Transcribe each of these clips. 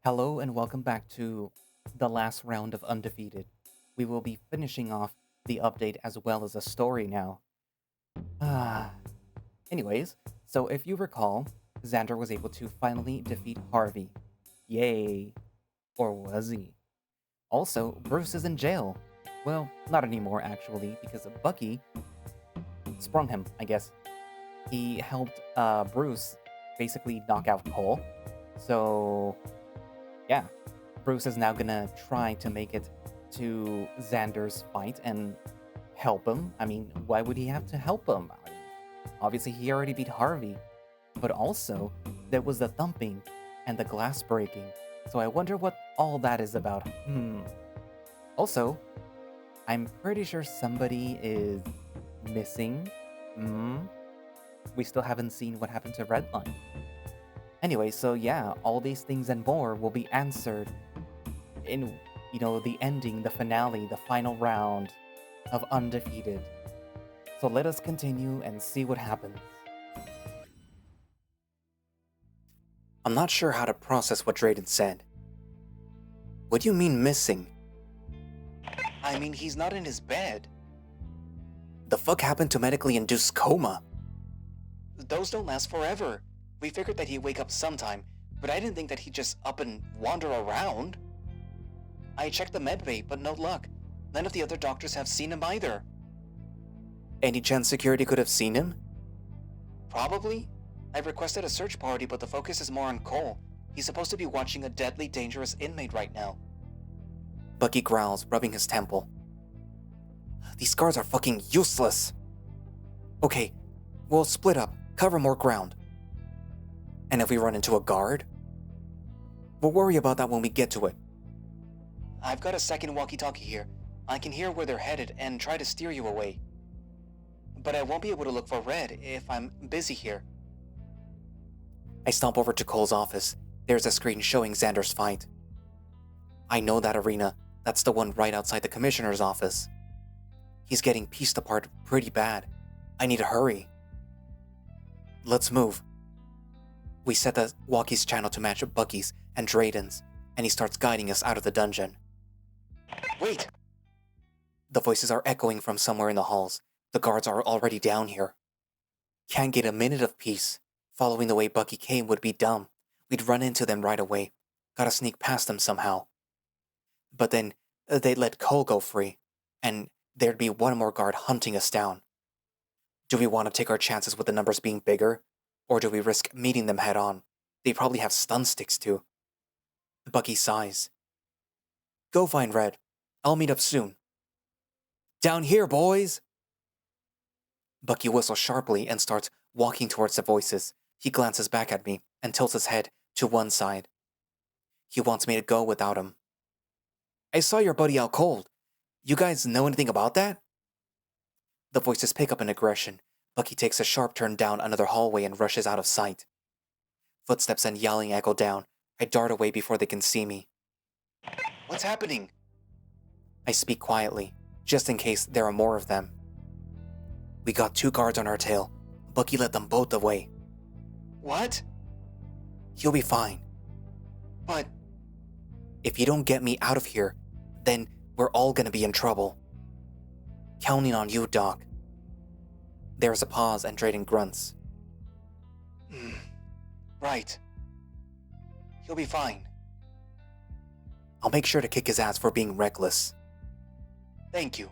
Hello and welcome back to the last round of Undefeated. We will be finishing off the update as well as a story now. Ah. Anyways, so if you recall, Zander was able to finally defeat Harvey. Yay. Or was he? Also, Bruce is in jail. Well, not anymore actually, because Bucky sprung him, I guess. He helped Bruce basically knock out Cole. So yeah, Bruce is now gonna try to make it to Xander's fight and help him. I mean, why would he have to help him? I mean, obviously, he already beat Harvey, but also there was the thumping and the glass breaking. So I wonder what all that is about. Also, I'm pretty sure somebody is missing. We still haven't seen what happened to Redline. Anyway, so yeah, all these things and more will be answered in, the ending, the finale, the final round of Undefeated. So let us continue and see what happens. I'm not sure how to process what Drayden said. What do you mean missing? I mean, he's not in his bed. The fuck happened to medically induced coma? Those don't last forever. We figured that he'd wake up sometime, but I didn't think that he'd just up and wander around. I checked the medbay, but no luck. None of the other doctors have seen him either. Any chance security could have seen him? Probably. I've requested a search party, but the focus is more on Cole. He's supposed to be watching a deadly dangerous inmate right now. Bucky growls, rubbing his temple. These guards are fucking useless. Okay, we'll split up, cover more ground. And if we run into a guard? We'll worry about that when we get to it. I've got a second walkie-talkie here. I can hear where they're headed and try to steer you away. But I won't be able to look for Red if I'm busy here. I stomp over to Cole's office. There's a screen showing Xander's fight. I know that arena. That's the one right outside the commissioner's office. He's getting pieced apart pretty bad. I need to hurry. Let's move. We set the walkie's channel to match Bucky's and Drayden's, and he starts guiding us out of the dungeon. Wait! The voices are echoing from somewhere in the halls. The guards are already down here. Can't get a minute of peace. Following the way Bucky came would be dumb. We'd run into them right away. Gotta sneak past them somehow. But then they'd let Cole go free, and there'd be one more guard hunting us down. Do we want to take our chances with the numbers being bigger? Or do we risk meeting them head on? They probably have stun sticks too. Bucky sighs. Go find Red. I'll meet up soon. Down here, boys! Bucky whistles sharply and starts walking towards the voices. He glances back at me and tilts his head to one side. He wants me to go without him. I saw your buddy out cold. You guys know anything about that? The voices pick up an aggression. Bucky takes a sharp turn down another hallway and rushes out of sight. Footsteps and yelling echo down. I dart away before they can see me. What's happening? I speak quietly, just in case there are more of them. We got 2 guards on our tail. Bucky led them both away. What? You'll be fine. But if you don't get me out of here, then we're all gonna be in trouble. Counting on you, Doc. There's a pause and Drayden grunts. Right. He'll be fine. I'll make sure to kick his ass for being reckless. Thank you.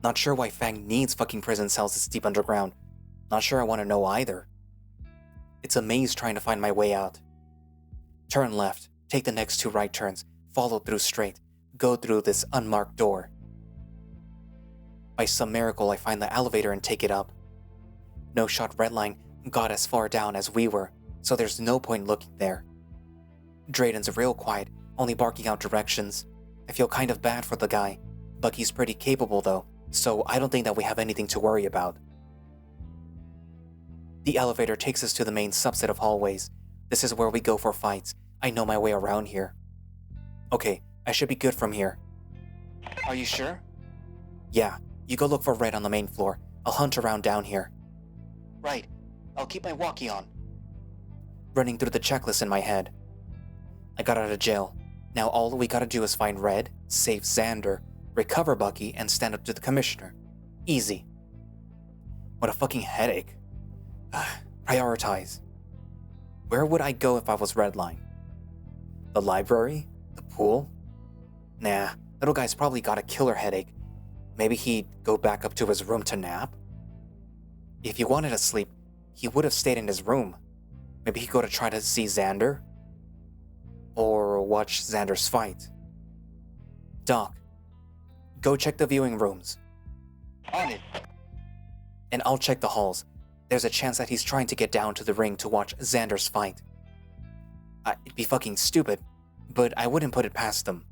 Not sure why Fang needs fucking prison cells this deep underground. Not sure I want to know either. It's a maze trying to find my way out. Turn left, take the next 2 right turns, follow through straight, go through this unmarked door. By some miracle, I find the elevator and take it up. No shot Redline got as far down as we were, so there's no point looking there. Drayden's real quiet, only barking out directions. I feel kind of bad for the guy. Bucky's pretty capable though, so I don't think that we have anything to worry about. The elevator takes us to the main subset of hallways. This is where we go for fights. I know my way around here. Okay, I should be good from here. Are you sure? Yeah, you go look for Red on the main floor. I'll hunt around down here. Right. I'll keep my walkie on. running through the checklist in my head. I got out of jail. Now all we gotta do is find Red, save Zander, recover Bucky, and stand up to the commissioner. Easy. What a fucking headache. Prioritize. Where would I go if I was Redline? The library? The pool? Nah, little guy's probably got a killer headache. Maybe he'd go back up to his room to nap? If he wanted to sleep, he would have stayed in his room. Maybe he'd go to try to see Zander? Or watch Zander's fight. Doc, go check the viewing rooms. On it. And I'll check the halls. There's a chance that he's trying to get down to the ring to watch Zander's fight. It'd be fucking stupid, but I wouldn't put it past him.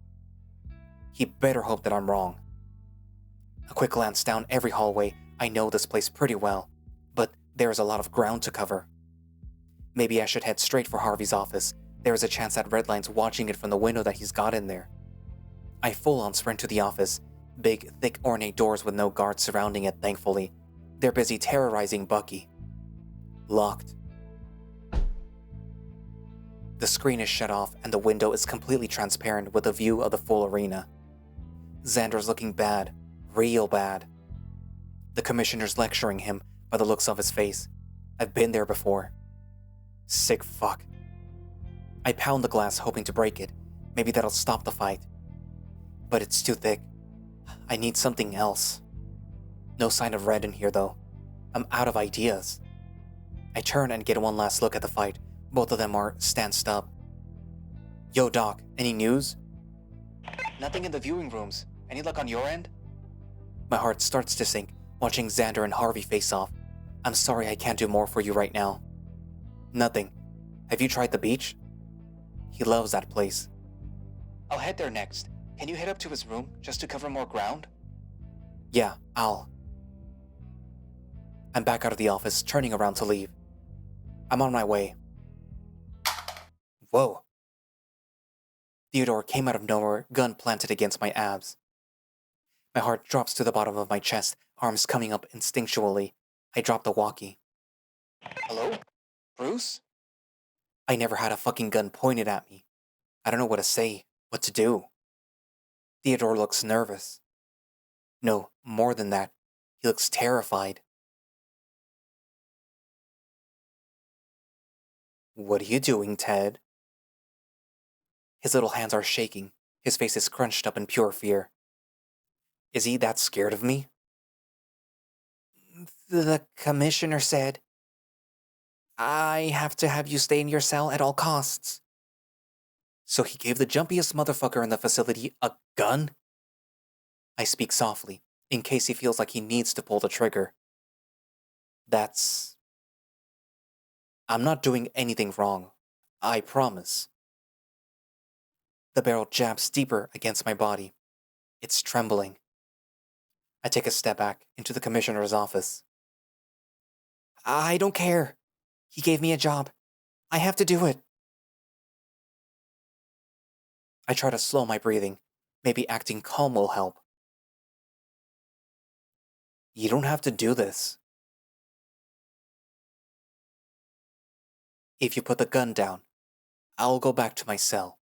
He better hope that I'm wrong. A quick glance down every hallway. I know this place pretty well, but there is a lot of ground to cover. Maybe I should head straight for Harvey's office. There is a chance that Redline's watching it from the window that he's got in there. I full-on sprint to the office. Big, thick, ornate doors with no guards surrounding it, thankfully. They're busy terrorizing Bucky. Locked. The screen is shut off and the window is completely transparent with a view of the full arena. Zander's looking bad. Real bad. The commissioner's lecturing him by the looks of his face. I've been there before. Sick fuck. I pound the glass hoping to break it. Maybe that'll stop the fight. But it's too thick. I need something else. No sign of Red in here though. I'm out of ideas. I turn and get one last look at the fight. Both of them are stanced up. Yo Doc, any news? Nothing in the viewing rooms. Any luck on your end? My heart starts to sink, watching Zander and Harvey face off. I'm sorry I can't do more for you right now. Nothing. Have you tried the beach? He loves that place. I'll head there next. Can you head up to his room just to cover more ground? Yeah, I'll. I'm back out of the office, turning around to leave. I'm on my way. Whoa. Theodore came out of nowhere, gun planted against my abs. My heart drops to the bottom of my chest, arms coming up instinctually. I drop the walkie. Hello? Bruce? I never had a fucking gun pointed at me. I don't know what to say, what to do. Theodore looks nervous. No, more than that. He looks terrified. What are you doing, Ted? His little hands are shaking. His face is crunched up in pure fear. Is he that scared of me? The commissioner said, I have to have you stay in your cell at all costs. So he gave the jumpiest motherfucker in the facility a gun? I speak softly, in case he feels like he needs to pull the trigger. I'm not doing anything wrong. I promise. The barrel jabs deeper against my body. It's trembling. I take a step back into the commissioner's office. I don't care. He gave me a job. I have to do it. I try to slow my breathing. Maybe acting calm will help. You don't have to do this. If you put the gun down, I'll go back to my cell.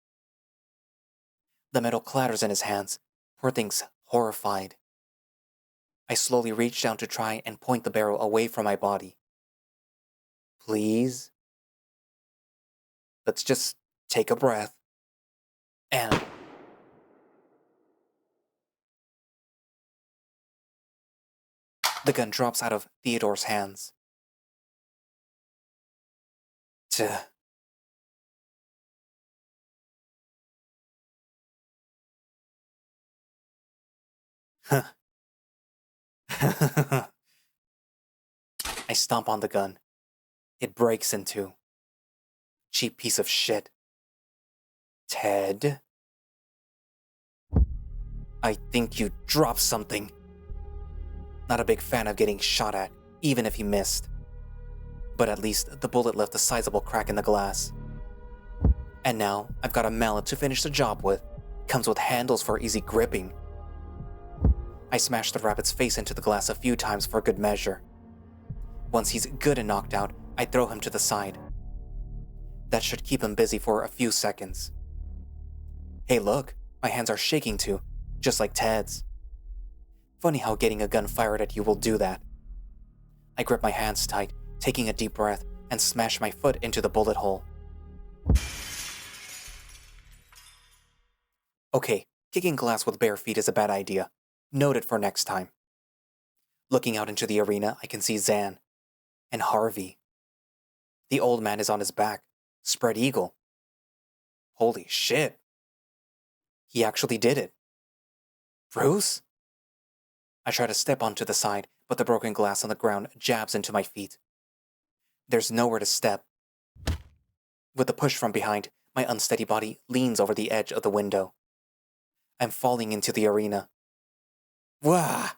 The metal clatters in his hands. Poor thing's horrified. I slowly reach down to try and point the barrel away from my body. Please? Let's just take a breath. And... the gun drops out of Theodore's hands. Huh. I stomp on the gun. It breaks in two. Cheap piece of shit. Ted? I think you dropped something. Not a big fan of getting shot at, even if he missed. But at least the bullet left a sizable crack in the glass. And now I've got a mallet to finish the job with. Comes with handles for easy gripping. I smash the rabbit's face into the glass a few times for good measure. Once he's good and knocked out, I throw him to the side. That should keep him busy for a few seconds. Hey look, my hands are shaking too, just like Ted's. Funny how getting a gun fired at you will do that. I grip my hands tight, taking a deep breath, and smash my foot into the bullet hole. Okay, kicking glass with bare feet is a bad idea. Note it for next time. Looking out into the arena, I can see Zan. And Harvey. The old man is on his back, spread eagle. Holy shit. He actually did it. Bruce? I try to step onto the side, but the broken glass on the ground jabs into my feet. There's nowhere to step. With a push from behind, my unsteady body leans over the edge of the window. I'm falling into the arena. Wah!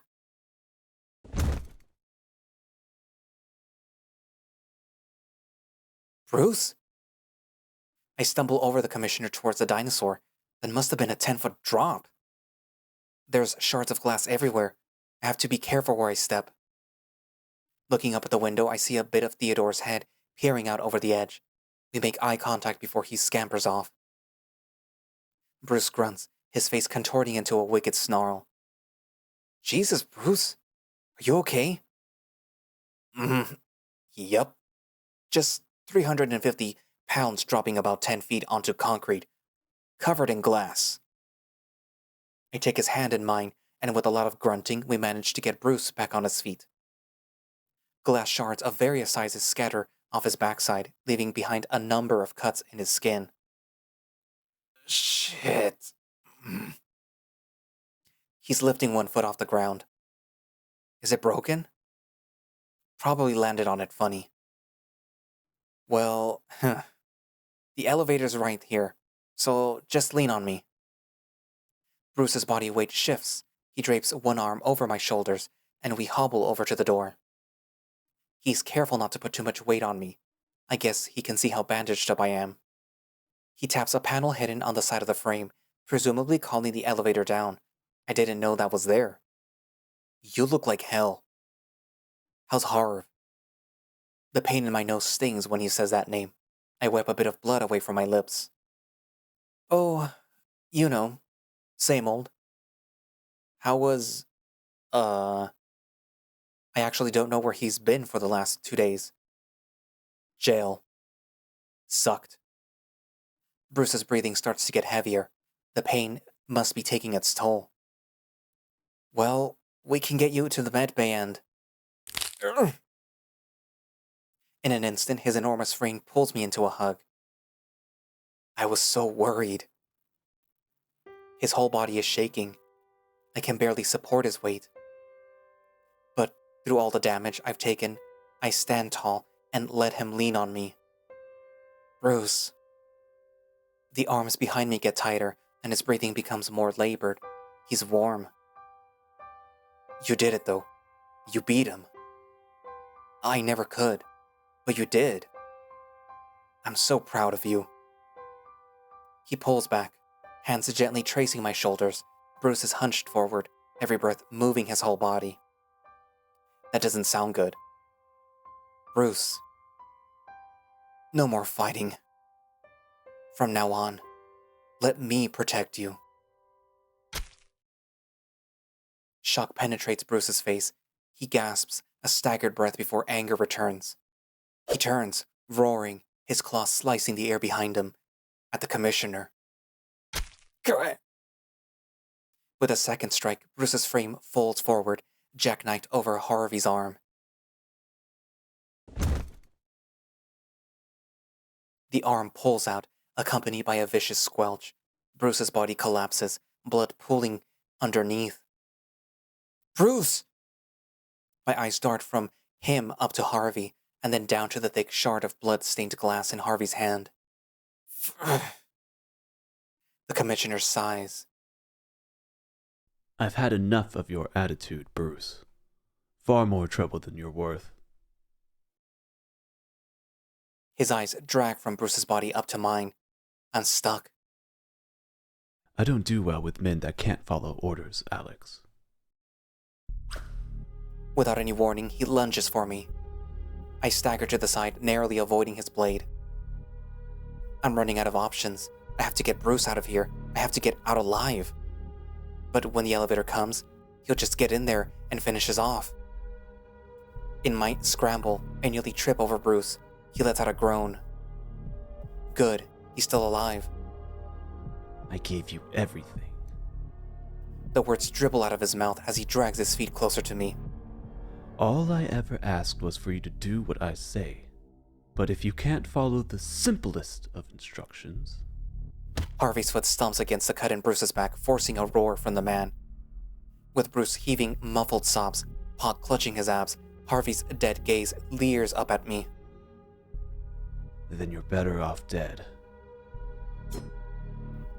Bruce? I stumble over the commissioner towards the dinosaur. That must have been a 10-foot drop. There's shards of glass everywhere. I have to be careful where I step. Looking up at the window, I see a bit of Theodore's head peering out over the edge. We make eye contact before he scampers off. Bruce grunts, his face contorting into a wicked snarl. Jesus, Bruce. Are you okay? Yup. Just 350 pounds dropping about 10 feet onto concrete, covered in glass. I take his hand in mine, and with a lot of grunting, we manage to get Bruce back on his feet. Glass shards of various sizes scatter off his backside, leaving behind a number of cuts in his skin. Shit. He's lifting one foot off the ground. Is it broken? Probably landed on it funny. Well, the elevator's right here, so just lean on me. Bruce's body weight shifts. He drapes one arm over my shoulders, and we hobble over to the door. He's careful not to put too much weight on me. I guess he can see how bandaged up I am. He taps a panel hidden on the side of the frame, presumably calling the elevator down. I didn't know that was there. You look like hell. How's Harv? The pain in my nose stings when he says that name. I wipe a bit of blood away from my lips. Oh, you know, same old. How was... I actually don't know where he's been for the last 2 days. Jail. Sucked. Bruce's breathing starts to get heavier. The pain must be taking its toll. Well, we can get you to the med bay and... In an instant, his enormous frame pulls me into a hug. I was so worried. His whole body is shaking. I can barely support his weight. But through all the damage I've taken, I stand tall and let him lean on me. Bruce. The arms behind me get tighter, and his breathing becomes more labored. He's warm. You did it, though. You beat him. I never could, but you did. I'm so proud of you. He pulls back, hands gently tracing my shoulders. Bruce is hunched forward, every breath moving his whole body. That doesn't sound good. Bruce. No more fighting. From now on, let me protect you. Shock penetrates Bruce's face. He gasps, a staggered breath before anger returns. He turns, roaring, his claws slicing the air behind him, at the commissioner. With a second strike, Bruce's frame folds forward, jackknifed over Harvey's arm. The arm pulls out, accompanied by a vicious squelch. Bruce's body collapses, blood pooling underneath. Bruce! My eyes dart from him up to Harvey, and then down to the thick shard of blood-stained glass in Harvey's hand. The commissioner sighs. I've had enough of your attitude, Bruce. Far more trouble than you're worth. His eyes drag from Bruce's body up to mine. I'm stuck. I don't do well with men that can't follow orders, Alex. Without any warning, he lunges for me. I stagger to the side, narrowly avoiding his blade. I'm running out of options. I have to get Bruce out of here. I have to get out alive. But when the elevator comes, he'll just get in there and finishes off. In my scramble, I nearly trip over Bruce. He lets out a groan. Good, he's still alive. I gave you everything. The words dribble out of his mouth as he drags his feet closer to me. All I ever asked was for you to do what I say. But if you can't follow the simplest of instructions... Harvey's foot stomps against the cut in Bruce's back, forcing a roar from the man. With Bruce heaving muffled sobs, Pod clutching his abs, Harvey's dead gaze leers up at me. Then you're better off dead.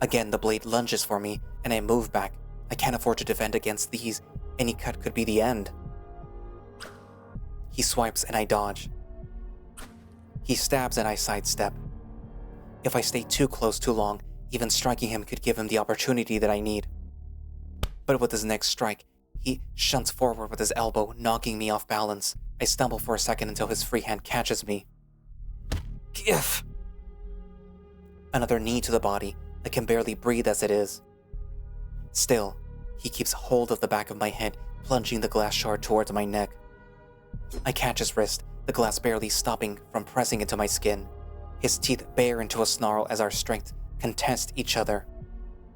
Again, the blade lunges for me, and I move back. I can't afford to defend against these. Any cut could be the end. He swipes and I dodge. He stabs and I sidestep. If I stay too close too long, even striking him could give him the opportunity that I need. But with his next strike, he shunts forward with his elbow, knocking me off balance. I stumble for a second until his free hand catches me. Gif! Another knee to the body. I can barely breathe as it is. Still, he keeps hold of the back of my head, plunging the glass shard towards my neck. I catch his wrist, the glass barely stopping from pressing into my skin. His teeth bare into a snarl as our strength contest each other.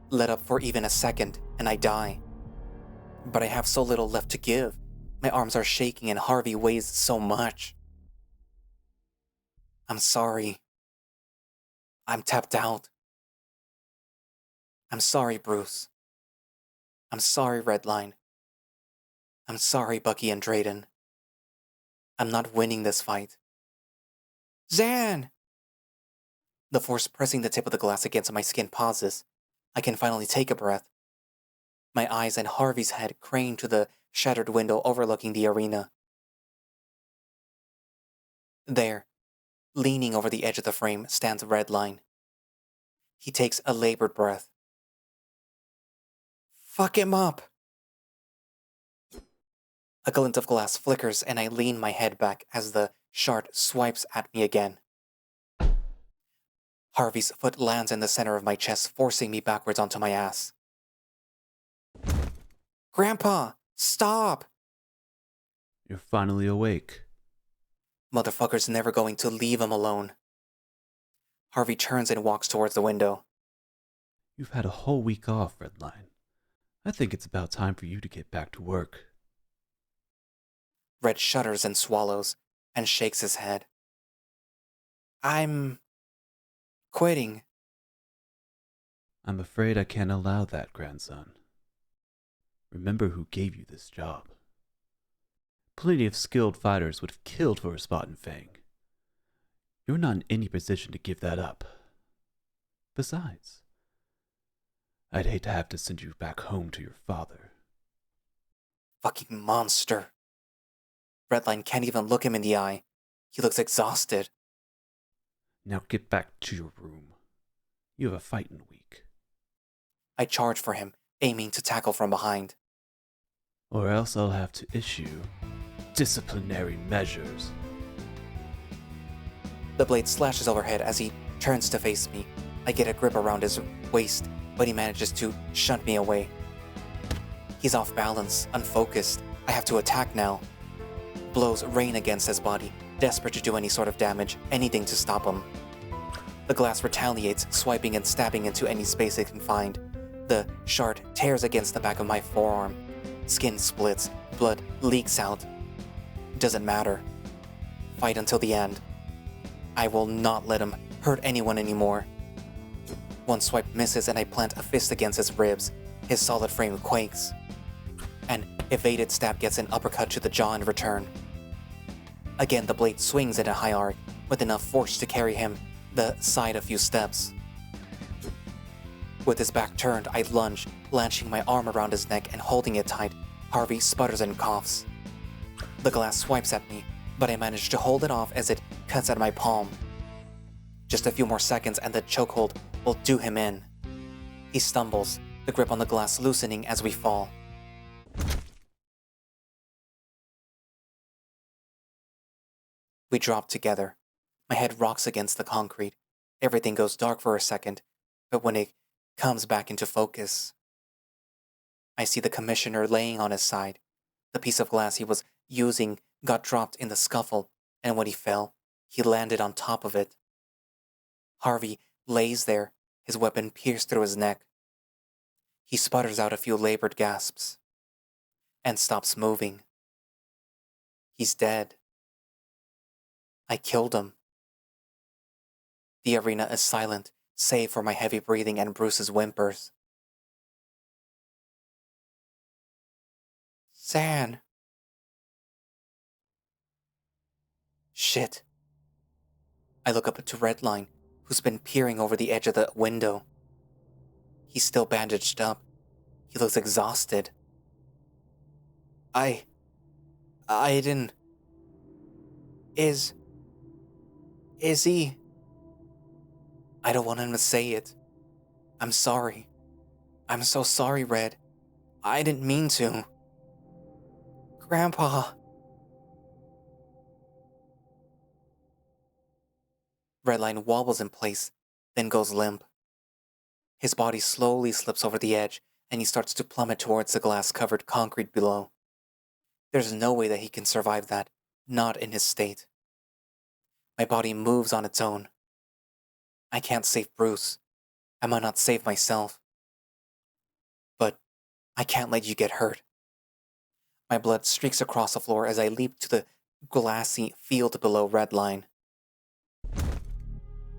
Let up for even a second, and I die. But I have so little left to give. My arms are shaking and Harvey weighs so much. I'm sorry. I'm tapped out. I'm sorry, Bruce. I'm sorry, Redline. I'm sorry, Bucky and Drayden. I'm not winning this fight. Zan! The force pressing the tip of the glass against my skin pauses. I can finally take a breath. My eyes and Harvey's head crane to the shattered window overlooking the arena. There, leaning over the edge of the frame, stands Redline. He takes a labored breath. Fuck him up! A glint of glass flickers and I lean my head back as the shard swipes at me again. Harvey's foot lands in the center of my chest, forcing me backwards onto my ass. Grandpa, stop! You're finally awake. Motherfucker's never going to leave him alone. Harvey turns and walks towards the window. You've had a whole week off, Redline. I think it's about time for you to get back to work. Red shudders and swallows, and shakes his head. I'm... quitting. I'm afraid I can't allow that, grandson. Remember who gave you this job. Plenty of skilled fighters would have killed for a spot in Fang. You're not in any position to give that up. Besides, I'd hate to have to send you back home to your father. Fucking monster. Redline can't even look him in the eye. He looks exhausted. Now get back to your room. You have a fight in a week. I charge for him, aiming to tackle from behind. Or else I'll have to issue disciplinary measures. The blade slashes overhead as he turns to face me. I get a grip around his waist, but he manages to shunt me away. He's off balance, unfocused. I have to attack now. Blows rain against his body, desperate to do any sort of damage, anything to stop him. The glass retaliates, swiping and stabbing into any space it can find. The shard tears against the back of my forearm. Skin splits, blood leaks out. Doesn't matter. Fight until the end. I will not let him hurt anyone anymore. One swipe misses and I plant a fist against his ribs. His solid frame quakes. An evaded stab gets an uppercut to the jaw in return. Again, the blade swings in a high arc, with enough force to carry him the side a few steps. With his back turned, I lunge, launching my arm around his neck and holding it tight. Harvey sputters and coughs. The glass swipes at me, but I manage to hold it off as it cuts at my palm. Just a few more seconds and the chokehold will do him in. He stumbles, the grip on the glass loosening as we fall. We drop together. My head rocks against the concrete. Everything goes dark for a second, but when it comes back into focus, I see the commissioner laying on his side. The piece of glass he was using got dropped in the scuffle, and when he fell, he landed on top of it. Harvey lays there, his weapon pierced through his neck. He sputters out a few labored gasps and stops moving. He's dead. I killed him. The arena is silent, save for my heavy breathing and Bruce's whimpers. Zan. Shit. I look up to Redline, who's been peering over the edge of the window. He's still bandaged up. He looks exhausted. I didn't... Is he... I don't want him to say it. I'm sorry. I'm so sorry, Red. I didn't mean to. Grandpa. Redline wobbles in place, then goes limp. His body slowly slips over the edge, and he starts to plummet towards the glass-covered concrete below. There's no way that he can survive that, not in his state. My body moves on its own. I can't save Bruce. I might not save myself. But I can't let you get hurt. My blood streaks across the floor as I leap to the glassy field below Redline.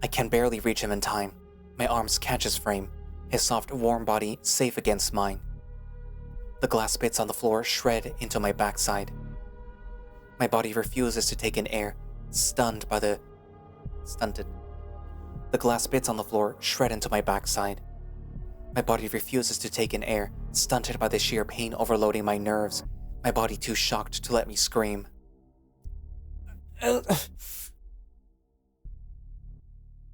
I can barely reach him in time. My arms catch his frame, his soft, warm body safe against mine. The glass bits on the floor shred into my backside. My body refuses to take in air, stunted. The glass bits on the floor shred into my backside. My body refuses to take in air, stunted by the sheer pain overloading my nerves, my body too shocked to let me scream.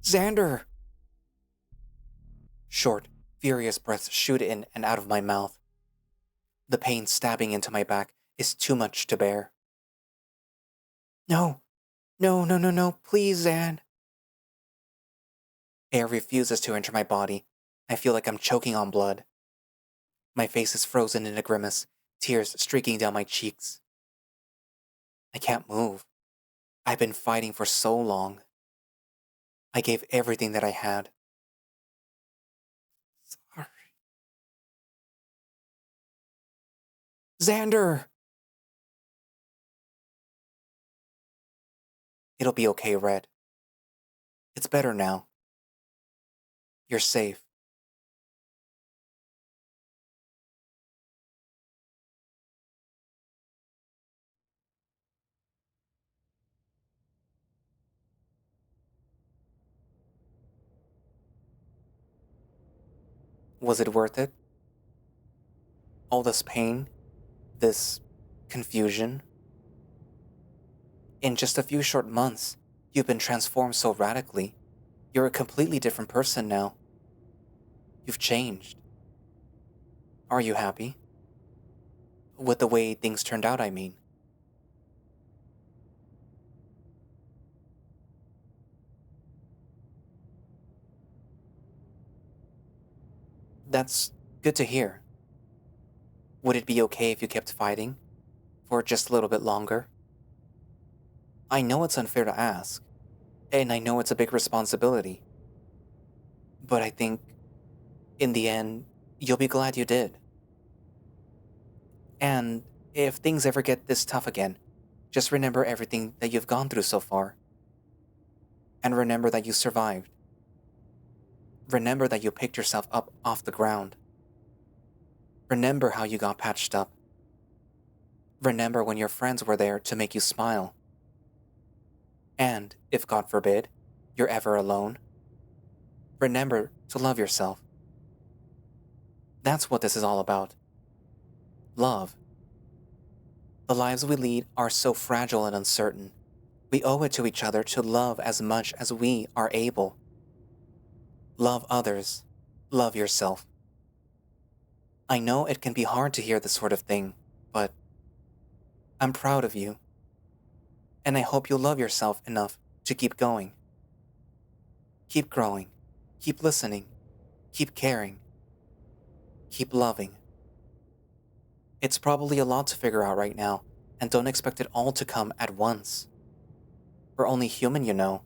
Zander! Short, furious breaths shoot in and out of my mouth. The pain stabbing into my back is too much to bear. No, please, Zan. Air refuses to enter my body. I feel like I'm choking on blood. My face is frozen in a grimace, tears streaking down my cheeks. I can't move. I've been fighting for so long. I gave everything that I had. Sorry. Zander! It'll be okay, Red. It's better now. You're safe. Was it worth it? All this pain? This confusion? In just a few short months, you've been transformed so radically. You're a completely different person now. You've changed. Are you happy? With the way things turned out, I mean. That's good to hear. Would it be okay if you kept fighting? For just a little bit longer? I know it's unfair to ask, and I know it's a big responsibility. But I think, in the end, you'll be glad you did. And if things ever get this tough again, just remember everything that you've gone through so far. And remember that you survived. Remember that you picked yourself up off the ground. Remember how you got patched up. Remember when your friends were there to make you smile. And, if God forbid, you're ever alone, remember to love yourself. That's what this is all about. Love. The lives we lead are so fragile and uncertain. We owe it to each other to love as much as we are able. Love others. Love yourself. I know it can be hard to hear this sort of thing, but I'm proud of you. And I hope you'll love yourself enough to keep going. Keep growing. Keep listening. Keep caring. Keep loving. It's probably a lot to figure out right now, and don't expect it all to come at once. We're only human, you know.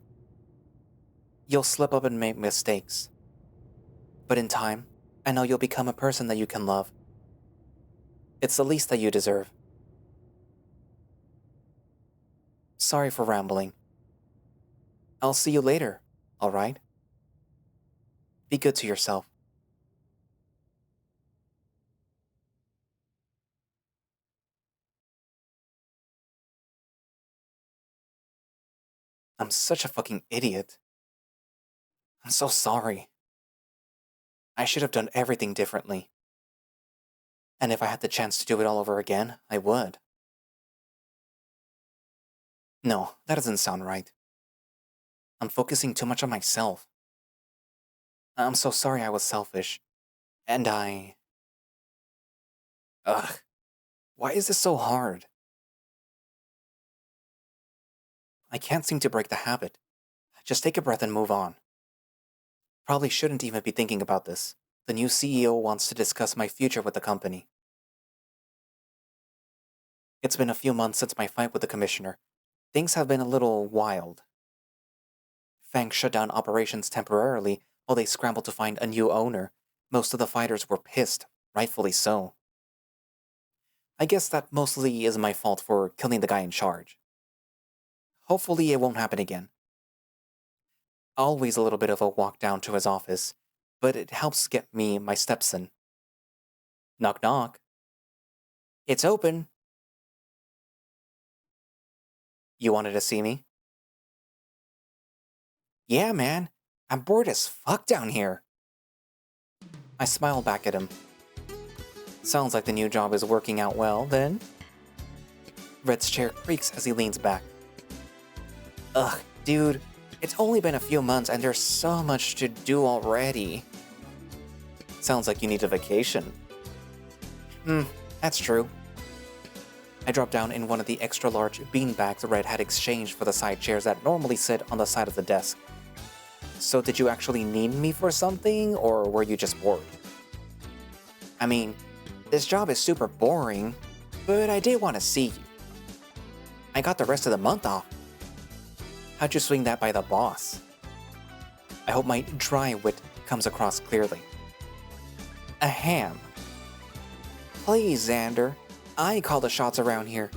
You'll slip up and make mistakes. But in time, I know you'll become a person that you can love. It's the least that you deserve. Sorry for rambling. I'll see you later, alright? Be good to yourself. I'm such a fucking idiot. I'm so sorry. I should have done everything differently. And if I had the chance to do it all over again, I would. No, that doesn't sound right. I'm focusing too much on myself. I'm so sorry I was selfish. And Ugh. Why is this so hard? I can't seem to break the habit. Just take a breath and move on. Probably shouldn't even be thinking about this. The new CEO wants to discuss my future with the company. It's been a few months since my fight with the commissioner. Things have been a little wild. Fang shut down operations temporarily while they scrambled to find a new owner. Most of the fighters were pissed, rightfully so. I guess that mostly is my fault for killing the guy in charge. Hopefully it won't happen again. Always a little bit of a walk down to his office, but it helps get me my steps in. Knock knock. It's open. You wanted to see me? Yeah, man. I'm bored as fuck down here. I smile back at him. Sounds like the new job is working out well, then. Red's chair creaks as he leans back. Ugh, dude. It's only been a few months and there's so much to do already. Sounds like you need a vacation. That's true. I drop down in one of the extra-large beanbags Red had exchanged for the side chairs that normally sit on the side of the desk. So did you actually need me for something, or were you just bored? I mean, this job is super boring, but I did want to see you. I got the rest of the month off. How'd you swing that by the boss? I hope my dry wit comes across clearly. A ham. Please, Zander. I call the shots around here.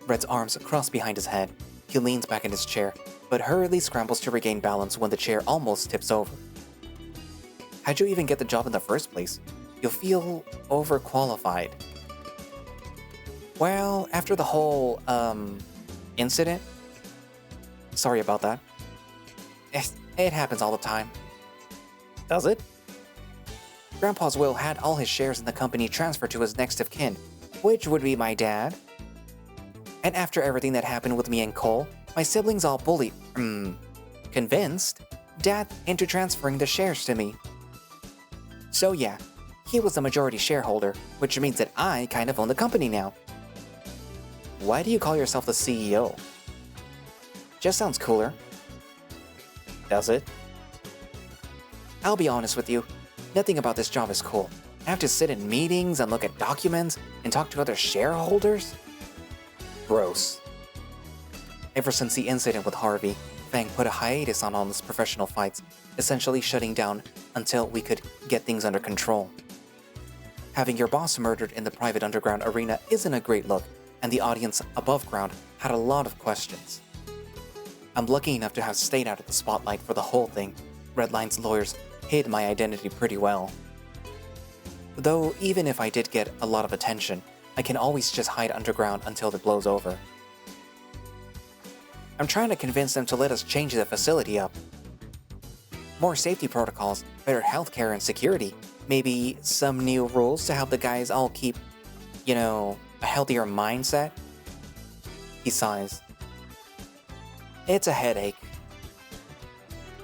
Red's arms cross behind his head. He leans back in his chair, but hurriedly scrambles to regain balance when the chair almost tips over. How'd you even get the job in the first place? You'll feel overqualified. Well, after the whole, incident? Sorry about that. It happens all the time. Does it? Grandpa's will had all his shares in the company transferred to his next of kin, which would be my dad. And after everything that happened with me and Cole, my siblings all bullied, convinced Dad into transferring the shares to me. So yeah, he was the majority shareholder, which means that I kind of own the company now. Why do you call yourself the CEO? Just sounds cooler. Does it? I'll be honest with you, nothing about this job is cool. I have to sit in meetings and look at documents and talk to other shareholders? Gross. Ever since the incident with Harvey, Fang put a hiatus on all his professional fights, essentially shutting down until we could get things under control. Having your boss murdered in the private underground arena isn't a great look, and the audience above ground had a lot of questions. I'm lucky enough to have stayed out of the spotlight for the whole thing. Redline's lawyers hid my identity pretty well. Though even if I did get a lot of attention, I can always just hide underground until it blows over. I'm trying to convince them to let us change the facility up. More safety protocols, better healthcare and security, maybe some new rules to help the guys all keep, a healthier mindset. He sighs. It's a headache.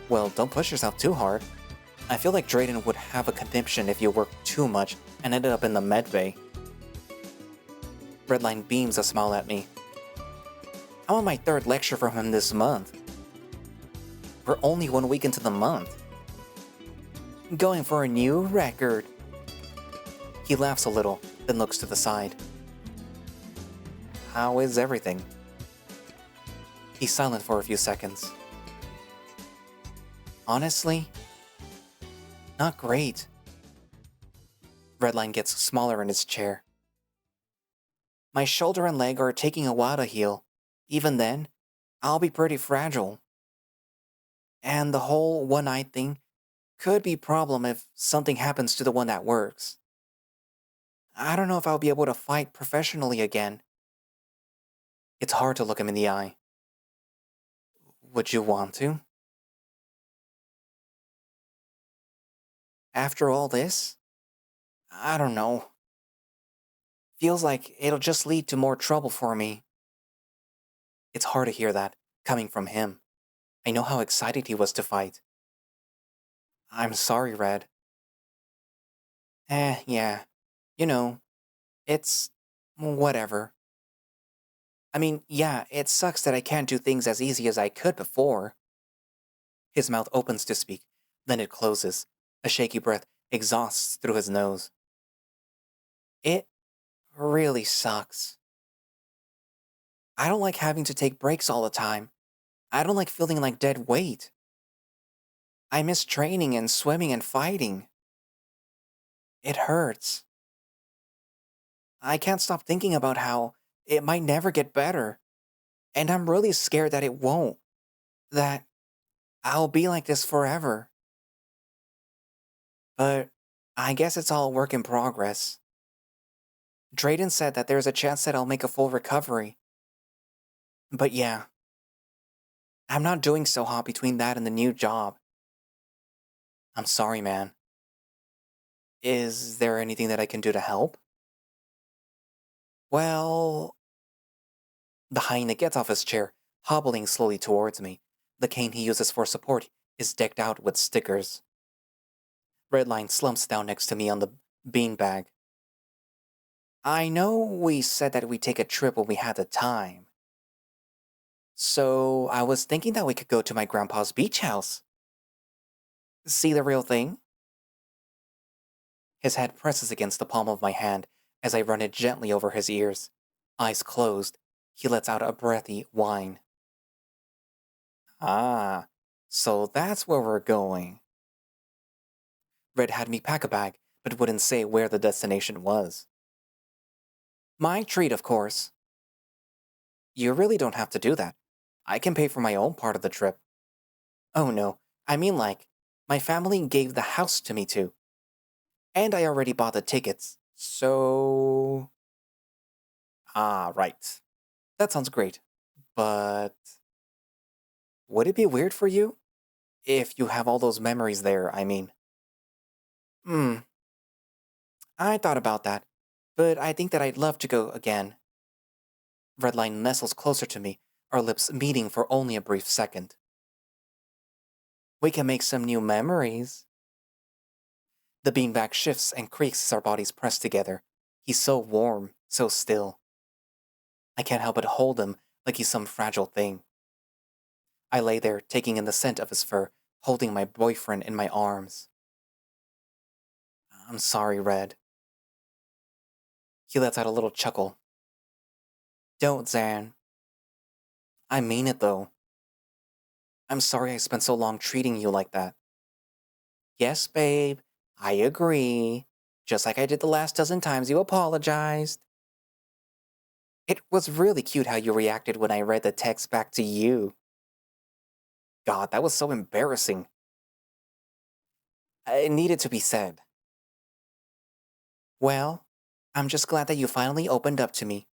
Well, don't push yourself too hard. I feel like Drayden would have a conniption if you worked too much and ended up in the med bay. Redline beams a smile at me. I'm on my third lecture from him this month. We're only 1 week into the month. Going for a new record. He laughs a little, then looks to the side. How is everything? He's silent for a few seconds. Honestly, not great. Redline gets smaller in his chair. My shoulder and leg are taking a while to heal. Even then, I'll be pretty fragile. And the whole one-eye thing could be a problem if something happens to the one that works. I don't know if I'll be able to fight professionally again. It's hard to look him in the eye. Would you want to? After all this? I don't know. Feels like it'll just lead to more trouble for me. It's hard to hear that, coming from him. I know how excited he was to fight. I'm sorry, Red. Yeah. You know, it's whatever. I mean, yeah, it sucks that I can't do things as easy as I could before. His mouth opens to speak, then it closes. A shaky breath exhausts through his nose. It really sucks. I don't like having to take breaks all the time. I don't like feeling like dead weight. I miss training and swimming and fighting. It hurts. I can't stop thinking about how it might never get better. And I'm really scared that it won't. That I'll be like this forever. But I guess it's all a work in progress. Drayden said that there's a chance that I'll make a full recovery. But yeah, I'm not doing so hot between that and the new job. I'm sorry, man. Is there anything that I can do to help? Well... The hyena gets off his chair, hobbling slowly towards me. The cane he uses for support is decked out with stickers. Redline slumps down next to me on the beanbag. I know we said that we'd take a trip when we had the time. So I was thinking that we could go to my grandpa's beach house. See the real thing? His head presses against the palm of my hand as I run it gently over his ears. Eyes closed, he lets out a breathy whine. Ah, so that's where we're going. Red had me pack a bag, but wouldn't say where the destination was. My treat, of course. You really don't have to do that. I can pay for my own part of the trip. Oh no, I mean like, my family gave the house to me too. And I already bought the tickets, so... Ah, right. That sounds great, but... Would it be weird for you? If you have all those memories there, I mean. I thought about that, but I think that I'd love to go again. Redline nestles closer to me, our lips meeting for only a brief second. We can make some new memories. The beanbag shifts and creaks as our bodies press together. He's so warm, so still. I can't help but hold him like he's some fragile thing. I lay there, taking in the scent of his fur, holding my boyfriend in my arms. I'm sorry, Red. He lets out a little chuckle. Don't, Zan. I mean it, though. I'm sorry I spent so long treating you like that. Yes, babe, I agree. Just like I did the last dozen times you apologized. It was really cute how you reacted when I read the text back to you. God, that was so embarrassing. It needed to be said. Well, I'm just glad that you finally opened up to me.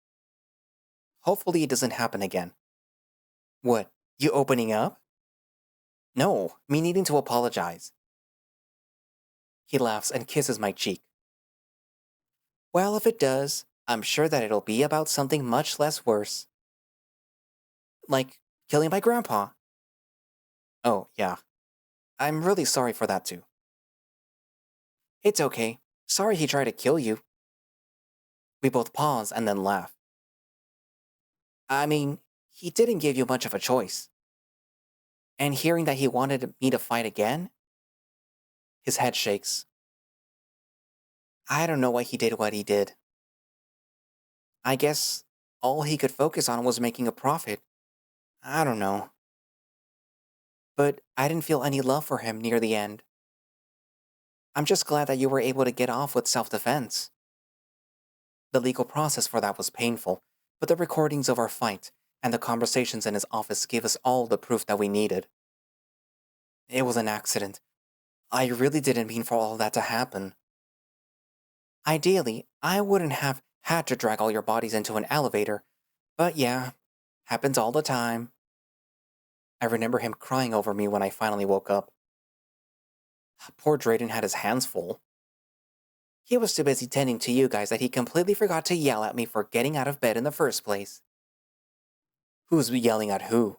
Hopefully it doesn't happen again. What, you opening up? No, me needing to apologize. He laughs and kisses my cheek. Well, if it does, I'm sure that it'll be about something much less worse. Like killing my grandpa. Oh, yeah. I'm really sorry for that too. It's okay. Sorry he tried to kill you. We both pause and then laugh. I mean, he didn't give you much of a choice. And hearing that he wanted me to fight again? His head shakes. I don't know why he did what he did. I guess all he could focus on was making a profit. I don't know. But I didn't feel any love for him near the end. I'm just glad that you were able to get off with self-defense. The legal process for that was painful, but the recordings of our fight and the conversations in his office gave us all the proof that we needed. It was an accident. I really didn't mean for all that to happen. Ideally, I wouldn't have had to drag all your bodies into an elevator, but yeah, happens all the time. I remember him crying over me when I finally woke up. Poor Drayden had his hands full. He was too busy tending to you guys that he completely forgot to yell at me for getting out of bed in the first place. Who's yelling at who?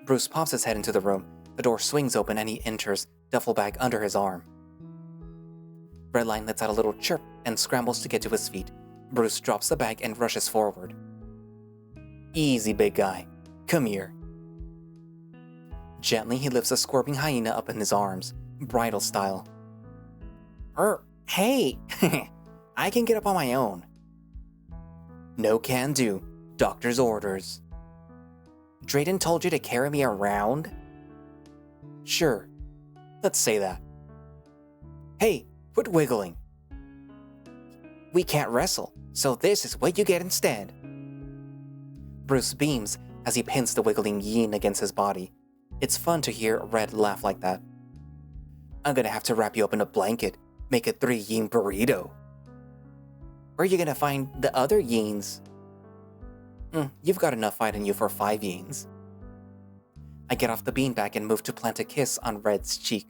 Bruce pops his head into the room. The door swings open and he enters, duffel bag under his arm. Redline lets out a little chirp and scrambles to get to his feet. Bruce drops the bag and rushes forward. Easy, big guy. Come here. Gently, he lifts a squirming hyena up in his arms, bridal style. Hey! I can get up on my own. No can do. Doctor's orders. Drayden told you to carry me around? Sure. Let's say that. Hey, quit wiggling. We can't wrestle, so this is what you get instead. Bruce beams as he pins the wiggling yin against his body. It's fun to hear Red laugh like that. I'm gonna have to wrap you up in a blanket, make a 3-yin burrito. Where are you gonna find the other yins? You've got enough fight in you for 5 yins. I get off the beanbag and move to plant a kiss on Red's cheek.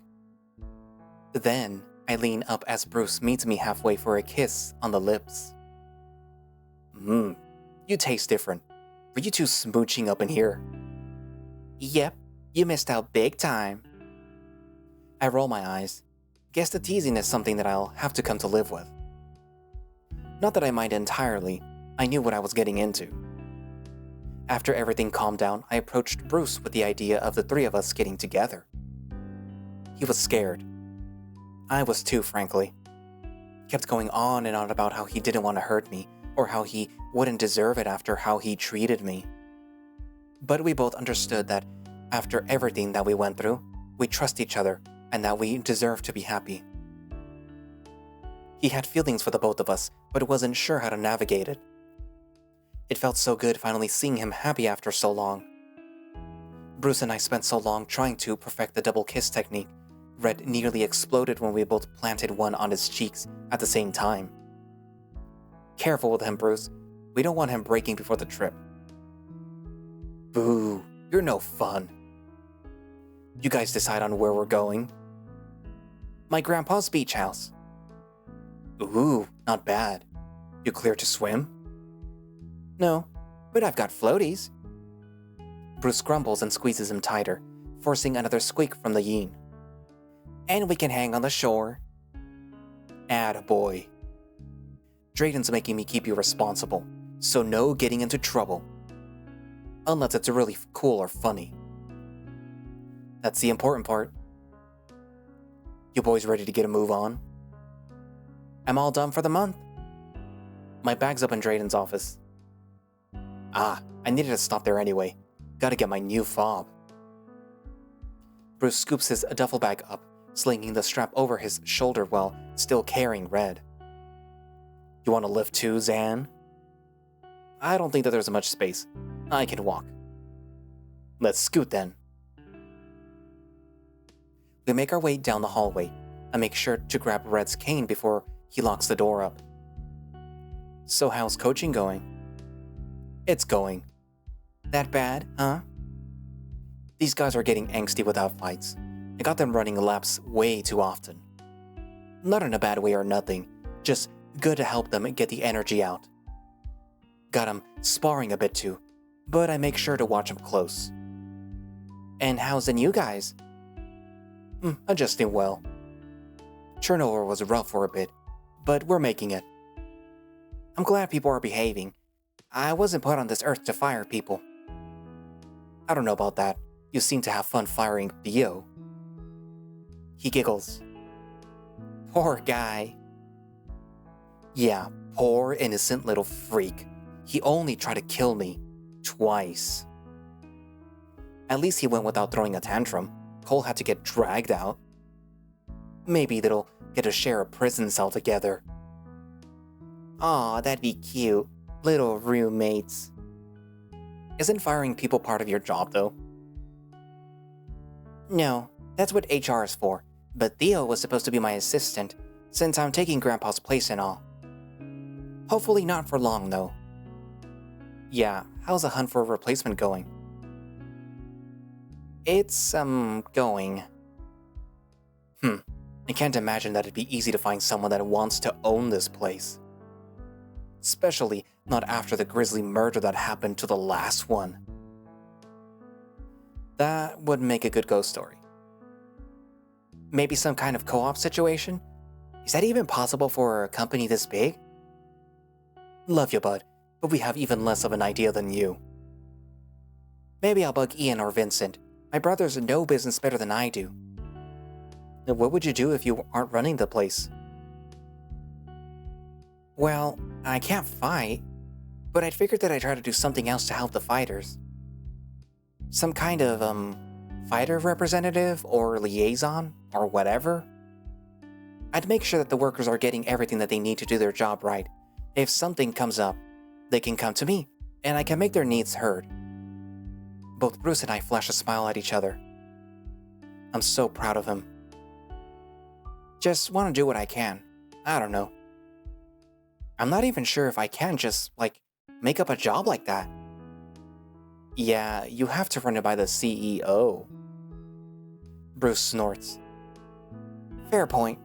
Then, I lean up as Bruce meets me halfway for a kiss on the lips. You taste different. Were you two smooching up in here? Yep, you missed out big time. I roll my eyes. Guess the teasing is something that I'll have to come to live with. Not that I mind entirely, I knew what I was getting into. After everything calmed down, I approached Bruce with the idea of the 3 of us getting together. He was scared. I was too, frankly. Kept going on and on about how he didn't want to hurt me, or how he wouldn't deserve it after how he treated me. But we both understood that after everything that we went through, we trust each other and that we deserve to be happy. He had feelings for the both of us, but wasn't sure how to navigate it. It felt so good finally seeing him happy after so long. Bruce and I spent so long trying to perfect the double kiss technique. Red nearly exploded when we both planted one on his cheeks at the same time. Careful with him, Bruce. We don't want him breaking before the trip. Boo, you're no fun. You guys decide on where we're going. My grandpa's beach house. Ooh, not bad. You clear to swim? No, but I've got floaties. Bruce grumbles and squeezes him tighter, forcing another squeak from the yin. And we can hang on the shore. Attaboy. Drayden's making me keep you responsible, so no getting into trouble. Unless it's really cool or funny. That's the important part. You boys ready to get a move on? I'm all done for the month. My bag's up in Drayden's office. I needed to stop there anyway. Gotta get my new fob. Bruce scoops his duffel bag up, slinging the strap over his shoulder while still carrying Red. You want to lift too, Zan? I don't think that there's much space. I can walk. Let's scoot then. We make our way down the hallway. I make sure to grab Red's cane before he locks the door up. So how's coaching going? It's going. That bad, huh? These guys are getting angsty without fights. I got them running laps way too often. Not in a bad way or nothing, just good to help them get the energy out. Got them sparring a bit too, but I make sure to watch them close. And how's the new guys? Adjusting well. Turnover was rough for a bit, but we're making it. I'm glad people are behaving. I wasn't put on this earth to fire people. I don't know about that. You seem to have fun firing Theo. He giggles. Poor guy. Yeah, poor innocent little freak. He only tried to kill me. Twice. At least he went without throwing a tantrum. Cole had to get dragged out. Maybe they'll get to share a prison cell together. Aw, that'd be cute. Little roommates. Isn't firing people part of your job, though? No, that's what HR is for. But Theo was supposed to be my assistant, since I'm taking Grandpa's place and all. Hopefully not for long, though. Yeah, how's the hunt for a replacement going? It's, going. I can't imagine that it'd be easy to find someone that wants to own this place. Especially not after the grisly murder that happened to the last one. That would make a good ghost story. Maybe some kind of co-op situation? Is that even possible for a company this big? Love you, bud, but we have even less of an idea than you. Maybe I'll bug Ian or Vincent. My brothers know business better than I do. What would you do if you aren't running the place? Well, I can't fight, but I'd figured that I'd try to do something else to help the fighters. Some kind of, fighter representative or liaison or whatever. I'd make sure that the workers are getting everything that they need to do their job right. If something comes up, they can come to me, and I can make their needs heard. Both Bruce and I flash a smile at each other. I'm so proud of him. Just want to do what I can. I don't know. I'm not even sure if I can just, make up a job like that. Yeah, you have to run it by the CEO. Bruce snorts. Fair point.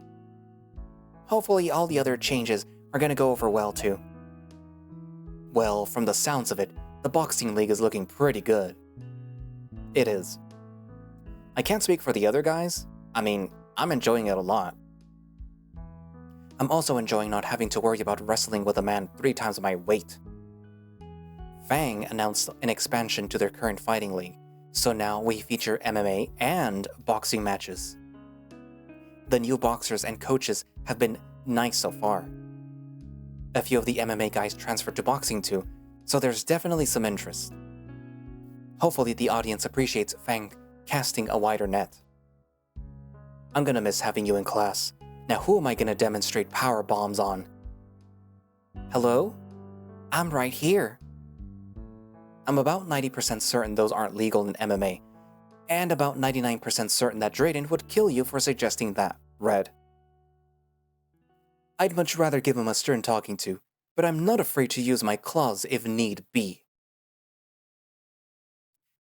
Hopefully all the other changes are gonna go over well too. Well, from the sounds of it, the boxing league is looking pretty good. It is. I can't speak for the other guys. I mean, I'm enjoying it a lot. I'm also enjoying not having to worry about wrestling with a man 3 times my weight. Fang announced an expansion to their current fighting league, so now we feature MMA and boxing matches. The new boxers and coaches have been nice so far. A few of the MMA guys transferred to boxing too, so there's definitely some interest. Hopefully the audience appreciates Fang casting a wider net. I'm gonna miss having you in class. Now who am I gonna demonstrate power bombs on? Hello? I'm right here. I'm about 90% certain those aren't legal in MMA, and about 99% certain that Drayden would kill you for suggesting that, Red. I'd much rather give him a stern talking to, but I'm not afraid to use my claws if need be.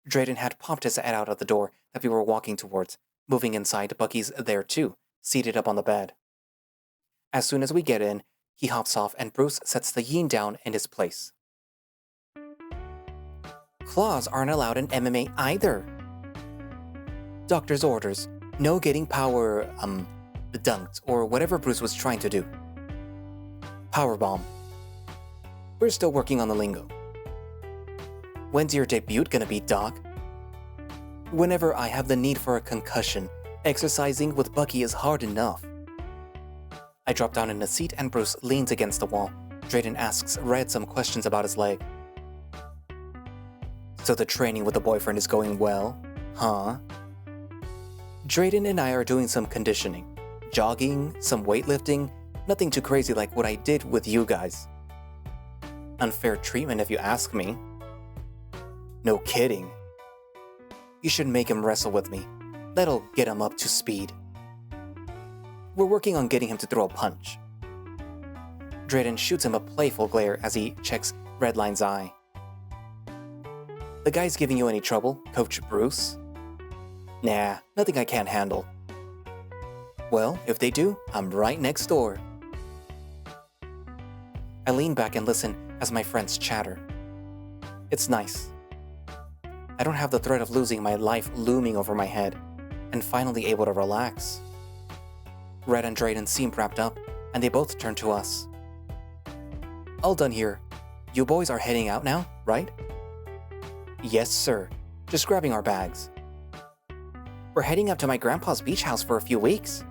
Drayden had popped his head out of the door that we were walking towards, moving inside. Bucky's there too, seated up on the bed. As soon as we get in, he hops off and Bruce sets the yin down in his place. Claws aren't allowed in MMA either. Doctor's orders. No getting power, dunked, or whatever Bruce was trying to do. Powerbomb. We're still working on the lingo. When's your debut gonna be, Doc? Whenever I have the need for a concussion, exercising with Bucky is hard enough. I drop down in a seat and Bruce leans against the wall. Drayden asks Red some questions about his leg. So the training with the boyfriend is going well, huh? Drayden and I are doing some conditioning. Jogging, some weightlifting, nothing too crazy like what I did with you guys. Unfair treatment if you ask me. No kidding. You should make him wrestle with me. That'll get him up to speed. We're working on getting him to throw a punch. Drayden shoots him a playful glare as he checks Redline's eye. The guys giving you any trouble, Coach Bruce? Nah, nothing I can't handle. Well, if they do, I'm right next door. I lean back and listen as my friends chatter. It's nice. I don't have the threat of losing my life looming over my head, and finally able to relax. Red and Drayden seem wrapped up, and they both turn to us. All done here. You boys are heading out now, right? Yes, sir. just grabbing our bags. We're heading up to my grandpa's beach house for a few weeks.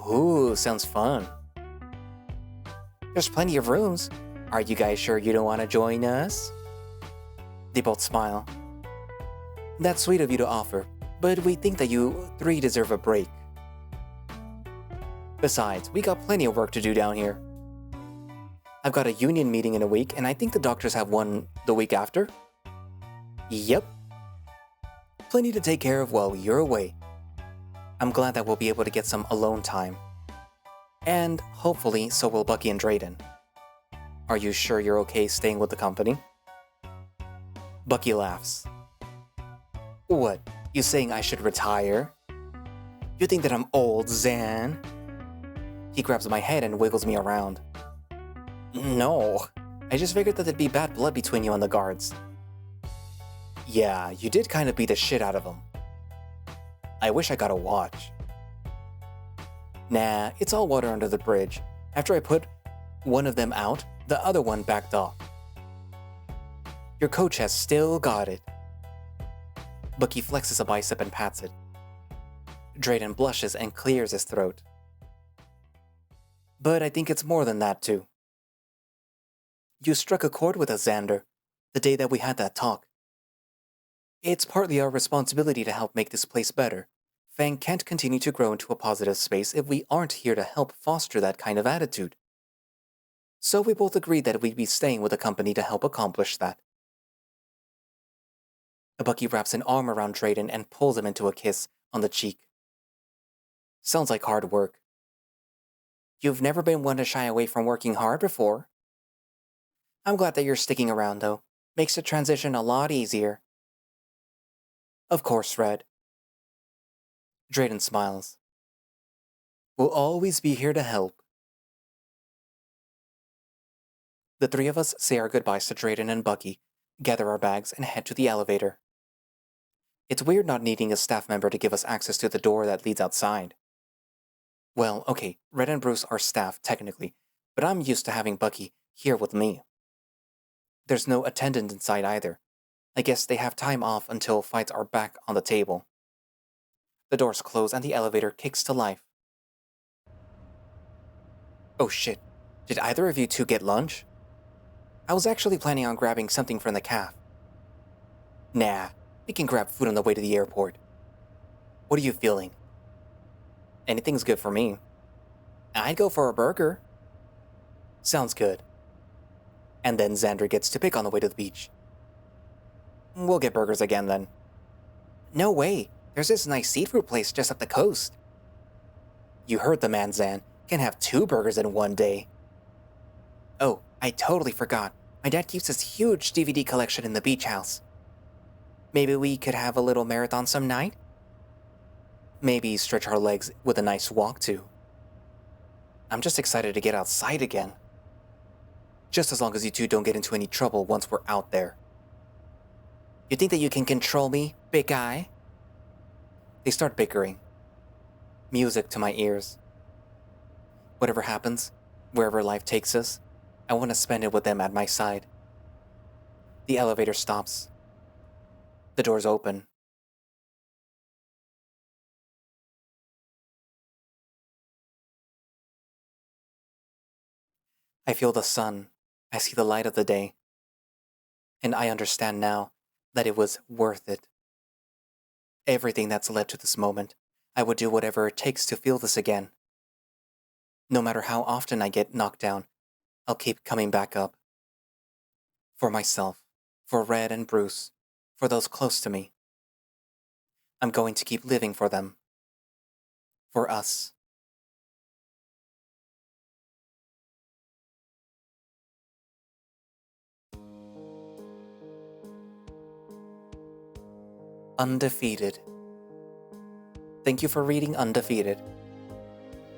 Ooh, sounds fun. There's plenty of rooms. Are you guys sure you don't want to join us? They both smile. That's sweet of you to offer, but we think that you three deserve a break. Besides, we got plenty of work to do down here. I've got a union meeting in a week, and I think the doctors have one the week after. Yep. Plenty to take care of while you're away. I'm glad that we'll be able to get some alone time. And hopefully, so will Bucky and Drayden. Are you sure you're okay staying with the company? Bucky laughs. What, you saying I should retire? You think that I'm old, Zan? He grabs my head and wiggles me around. No, I just figured that there'd be bad blood between you and the guards. Yeah, you did kind of beat the shit out of them. I wish I got a watch. Nah, it's all water under the bridge. After I put one of them out, the other one backed off. Your coach has still got it. Bucky flexes a bicep and pats it. Drayden blushes and clears his throat. But I think it's more than that too. You struck a chord with us, Zander, the day that we had that talk. It's partly our responsibility to help make this place better. Fang can't continue to grow into a positive space if we aren't here to help foster that kind of attitude. So we both agreed that we'd be staying with the company to help accomplish that. Bucky wraps an arm around Drayden and pulls him into a kiss on the cheek. Sounds like hard work. You've never been one to shy away from working hard before. I'm glad that you're sticking around, though. Makes the transition a lot easier. Of course, Red. Drayden smiles. We'll always be here to help. The three of us say our goodbyes to Drayden and Bucky, gather our bags, and head to the elevator. It's weird not needing a staff member to give us access to the door that leads outside. Well, okay, Red and Bruce are staff, technically, but I'm used to having Bucky here with me. There's no attendant inside either. I guess they have time off until fights are back on the table. The doors close and the elevator kicks to life. Oh shit, did either of you two get lunch? I was actually planning on grabbing something from the caf. Nah, we can grab food on the way to the airport. What are you feeling? Anything's good for me. I'd go for a burger. Sounds good. And then Zander gets to pick on the way to the beach. We'll get burgers again then. No way, there's this nice seafood place just up the coast. You heard the man, Zan. Can have 2 burgers in one day. Oh, I totally forgot. My dad keeps this huge DVD collection in the beach house. Maybe we could have a little marathon some night? Maybe stretch our legs with a nice walk too. I'm just excited to get outside again. Just as long as you two don't get into any trouble once we're out there. You think that you can control me, big guy? They start bickering. Music to my ears. Whatever happens, wherever life takes us, I want to spend it with them at my side. The elevator stops. The doors open. I feel the sun. I see the light of the day. And I understand now that it was worth it. Everything that's led to this moment, I would do whatever it takes to feel this again. No matter how often I get knocked down, I'll keep coming back up. For myself, for Red and Bruce, for those close to me. I'm going to keep living for them. For us. Undefeated. Thank you for reading Undefeated.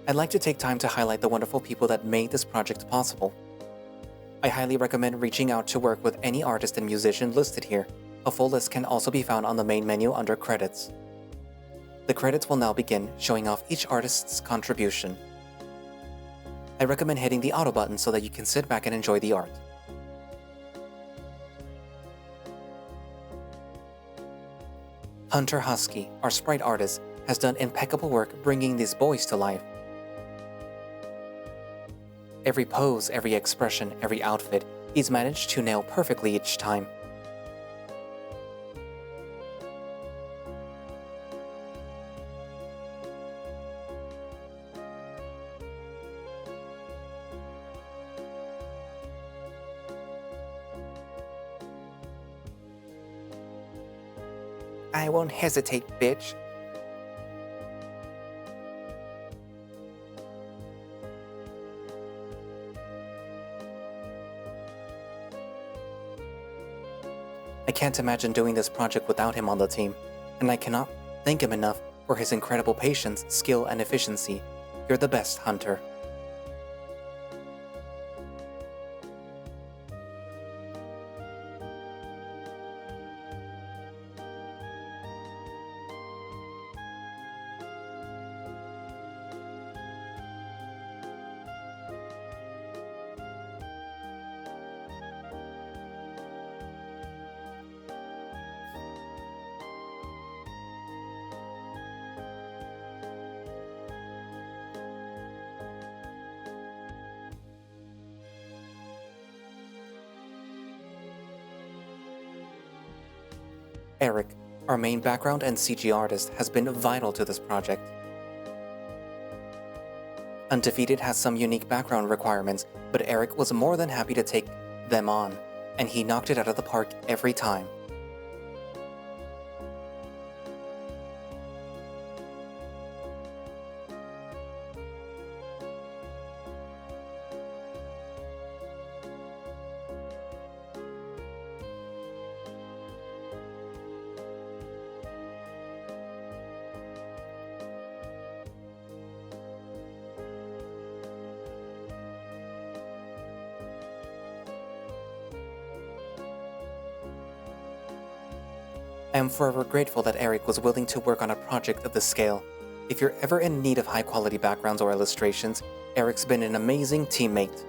I'd like to take time to highlight the wonderful people that made this project possible. I highly recommend reaching out to work with any artist and musician listed here. A full list can also be found on the main menu under Credits. The credits will now begin, showing off each artist's contribution. I recommend hitting the auto button so that you can sit back and enjoy the art. Hunter Husky, our sprite artist, has done impeccable work bringing these boys to life. Every pose, every expression, every outfit, he's managed to nail perfectly each time. I won't hesitate, bitch. I can't imagine doing this project without him on the team, and I cannot thank him enough for his incredible patience, skill, and efficiency. You're the best, Hunter. Eric, our main background and CG artist, has been vital to this project. Undefeated has some unique background requirements, but Eric was more than happy to take them on, and he knocked it out of the park every time. I am forever grateful that Eric was willing to work on a project of this scale. If you're ever in need of high-quality backgrounds or illustrations, Eric's been an amazing teammate.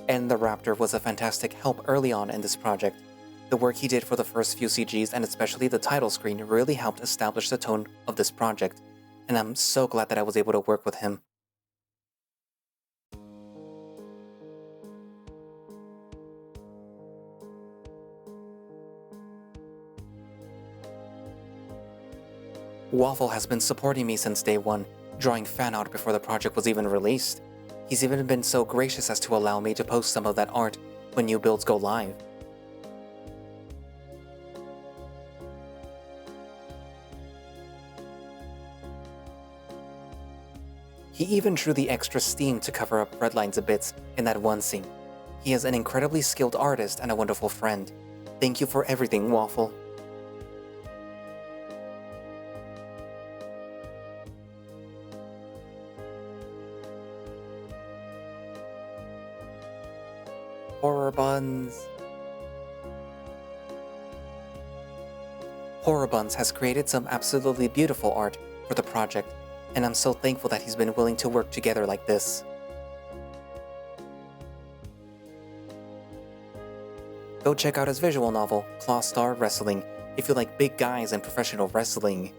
And the Raptor was a fantastic help early on in this project. The work he did for the first few CGs and especially the title screen really helped establish the tone of this project, and I'm so glad that I was able to work with him. Waffle has been supporting me since day one, drawing fan art before the project was even released. He's even been so gracious as to allow me to post some of that art when new builds go live. He even drew the extra steam to cover up Redline's bits in that one scene. He is an incredibly skilled artist and a wonderful friend. Thank you for everything, Waffle. Horror Buns. Horror Buns has created some absolutely beautiful art for the project, and I'm so thankful that he's been willing to work together like this. Go check out his visual novel, Claw Star Wrestling, if you like big guys and professional wrestling.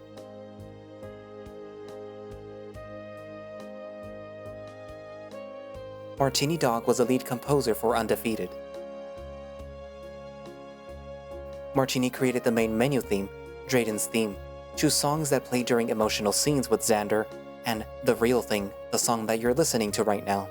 Martini Dog was the lead composer for Undefeated. Martini created the main menu theme, Drayden's theme, 2 songs that play during emotional scenes with Zander, and The Real Thing, the song that you're listening to right now.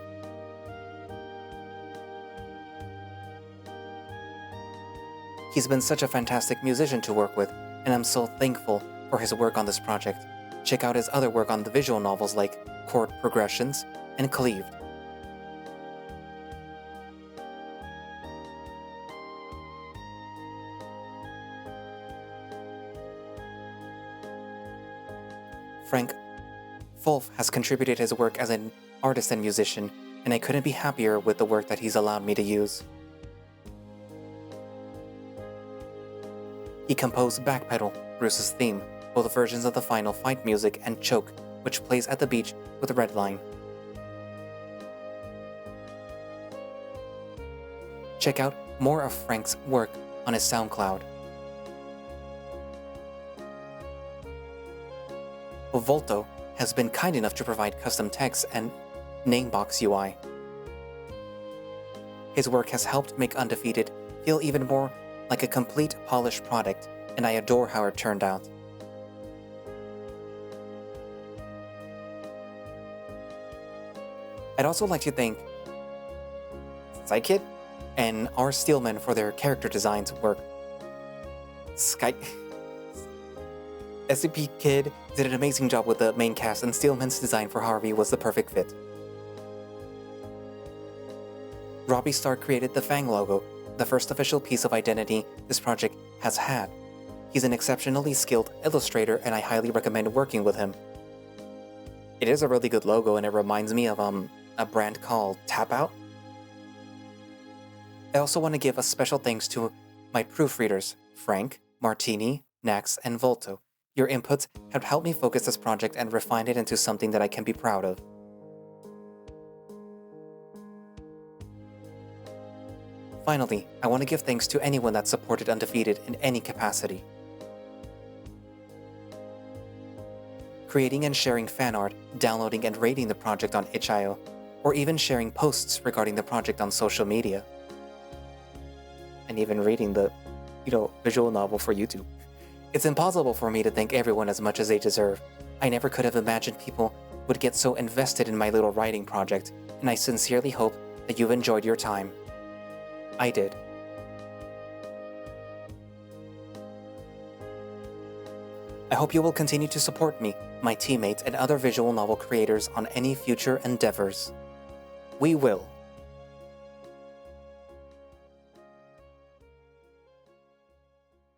He's been such a fantastic musician to work with, and I'm so thankful for his work on this project. Check out his other work on the visual novels like Chord Progressions and Cleaved. Frank Fulf has contributed his work as an artist and musician, and I couldn't be happier with the work that he's allowed me to use. He composed Backpedal, Bruce's theme, both versions of the final fight music and Choke, which plays at the beach with Redline. Check out more of Frank's work on his SoundCloud. Volto has been kind enough to provide custom text and namebox UI. His work has helped make Undefeated feel even more like a complete polished product, and I adore how it turned out. I'd also like to thank Psykid and R. Steelman for their character designs work. SCP Kid did an amazing job with the main cast, and Steelman's design for Harvey was the perfect fit. Robbie Starr created the Fang logo, the first official piece of identity this project has had. He's an exceptionally skilled illustrator, and I highly recommend working with him. It is a really good logo, and it reminds me of a brand called Tap Out. I also want to give a special thanks to my proofreaders, Frank, Martini, Nax, and Volto. Your inputs have helped me focus this project and refine it into something that I can be proud of. Finally, I want to give thanks to anyone that supported Undefeated in any capacity. Creating and sharing fan art, downloading and rating the project on itch.io, or even sharing posts regarding the project on social media. And even reading the, visual novel for YouTube. It's impossible for me to thank everyone as much as they deserve. I never could have imagined people would get so invested in my little writing project, and I sincerely hope that you've enjoyed your time. I did. I hope you will continue to support me, my teammates, and other visual novel creators on any future endeavors. We will.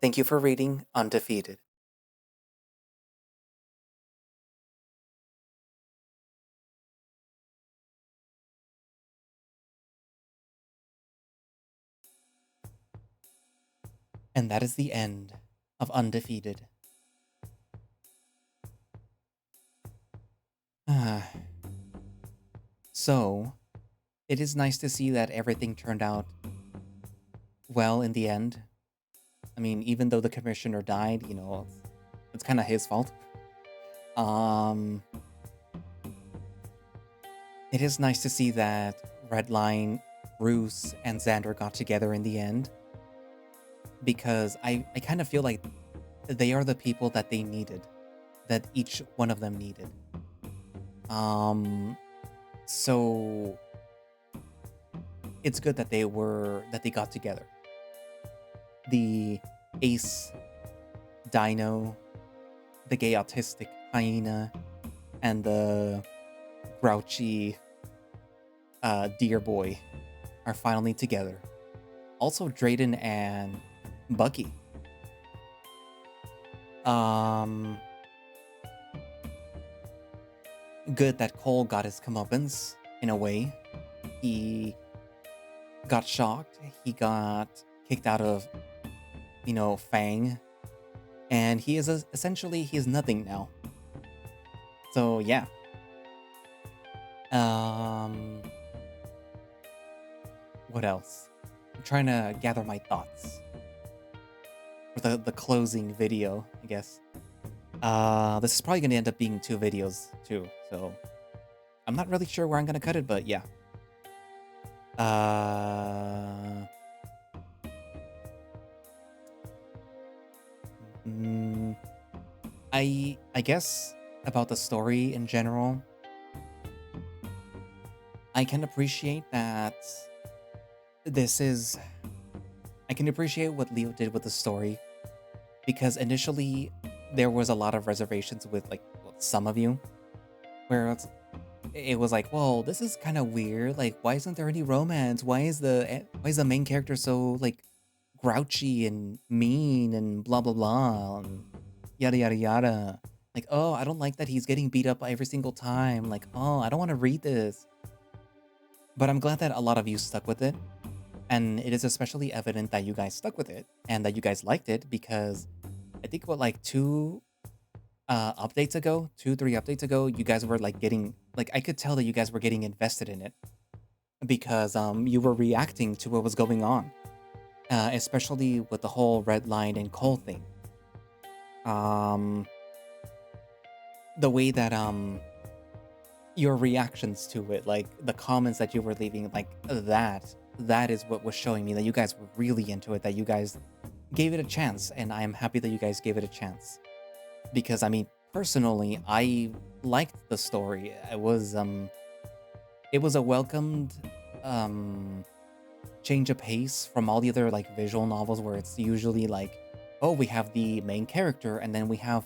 Thank you for reading Undefeated. And that is the end of Undefeated. So, it is nice to see that everything turned out well in the end. I mean, even though the commissioner died, it's kind of his fault. It is nice to see that Redline, Bruce, and Zander got together in the end. Because I kind of feel like they are the people that they needed. That each one of them needed. So it's good that they got together. The ace dino, the gay autistic hyena, and the grouchy deer boy are finally together. Also Drayden and Bucky. Good that Cole got his comeuppance, in a way. He got shocked. He got kicked out of, Fang. And he is essentially, he is nothing now. So, yeah. What else? I'm trying to gather my thoughts. For the closing video, I guess. This is probably going to end up being 2 videos, too. So, I'm not really sure where I'm going to cut it, but yeah. I guess about the story in general, I can appreciate that I can appreciate what Leo did with the story, because initially there was a lot of reservations with some of you, where it was like, well, this is kind of weird. Like, why isn't there any romance? Why is the main character so grouchy and mean and blah blah blah and yada yada yada? Like, oh, I don't like that he's getting beat up every single time. Like, oh, I don't want to read this. But I'm glad that a lot of you stuck with it. And it is especially evident that you guys stuck with it and that you guys liked it, because I think 2 updates ago, 2, 3 updates ago, you guys were like getting like I could tell that you guys were getting invested in it because you were reacting to what was going on, especially with the whole Redline and Cole thing. Um, the way that your reactions to it, like the comments that you were leaving, like that is what was showing me that you guys were really into it, that you guys gave it a chance, and I am happy that you guys gave it a chance. Because I mean, personally, I liked the story. It was a welcomed change of pace from all the other like visual novels where it's usually like, oh, we have the main character and then we have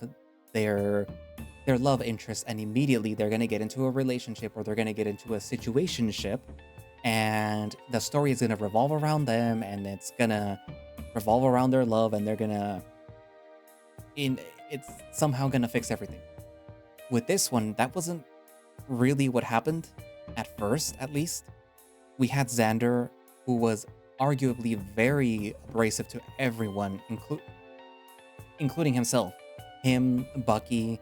their their love interest, and immediately they're gonna get into a relationship or they're gonna get into a situationship, and the story is gonna revolve around them, and it's gonna revolve around their love, and they're gonna in it's somehow gonna fix everything. With this one, that wasn't really what happened at first, at least. We had Zander, who was arguably very abrasive to everyone, including himself. Him, Bucky,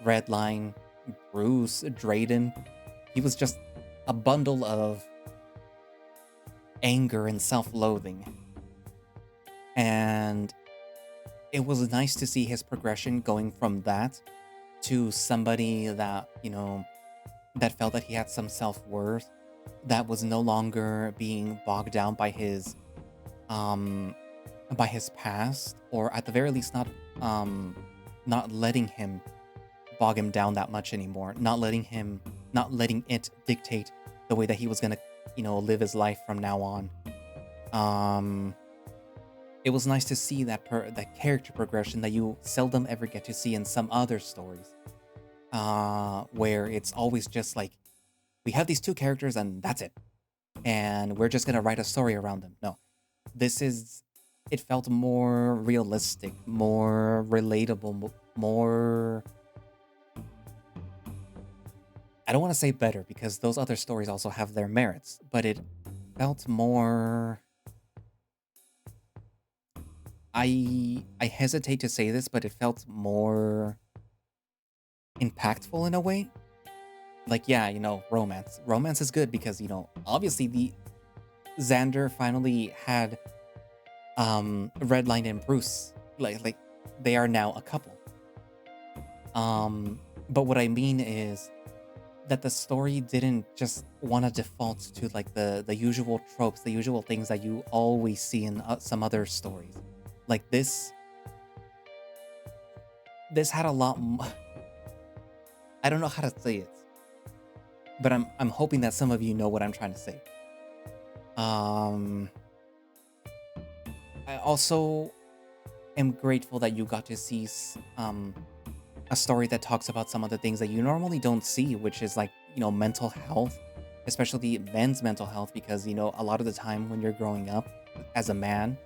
Redline, Bruce, Drayden. He was just a bundle of anger and self-loathing. And it was nice to see his progression going from that to somebody that, that felt that he had some self-worth, that was no longer being bogged down by his past, or at the very least not letting him bog him down that much anymore, not letting it dictate the way that he was gonna, live his life from now on. It was nice to see that character progression that you seldom ever get to see in some other stories, where it's always just like, we have these two characters and that's it, and we're just gonna write a story around them. No, it felt more realistic, more relatable, more, I don't want to say better because those other stories also have their merits, but it felt more, I hesitate to say this, but it felt more impactful in a way. Like, yeah, romance. Romance is good because, obviously the Zander finally had Redline and Bruce. Like they are now a couple. But what I mean is that the story didn't just want to default to like the usual tropes, the usual things that you always see in some other stories. Like this had a lot. I don't know how to say it, but I'm hoping that some of you know what I'm trying to say. I also am grateful that you got to see a story that talks about some of the things that you normally don't see, which is like, mental health, especially men's mental health, because, a lot of the time when you're growing up as a man,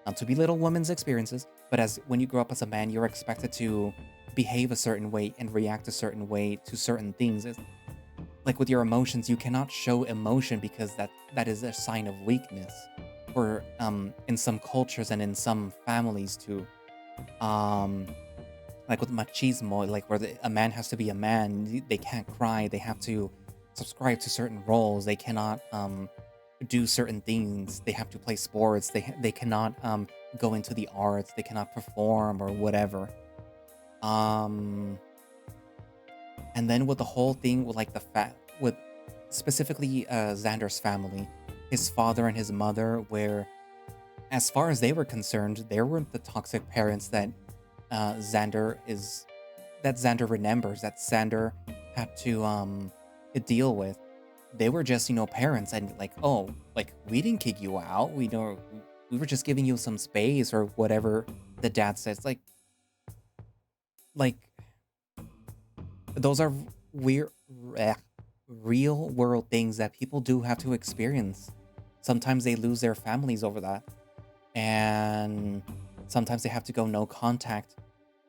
not to belittle women's experiences, but when you grow up as a man, you're expected to behave a certain way and react a certain way to certain things. Like with your emotions, you cannot show emotion because that is a sign of weakness. Or in some cultures and in some families too, like with machismo, like where a man has to be a man, they can't cry, they have to subscribe to certain roles, they cannot do certain things, they have to play sports, they cannot go into the arts, they cannot perform or whatever. And then with the whole thing with like with specifically Xander's family, his father and his mother, where as far as they were concerned, they weren't the toxic parents that Zander remembers, that Zander had to deal with. They were just, parents, and like, oh, like, we didn't kick you out, we were just giving you some space or whatever the dad says. Like those are weird, real world things that people do have to experience. Sometimes they lose their families over that, and sometimes they have to go no contact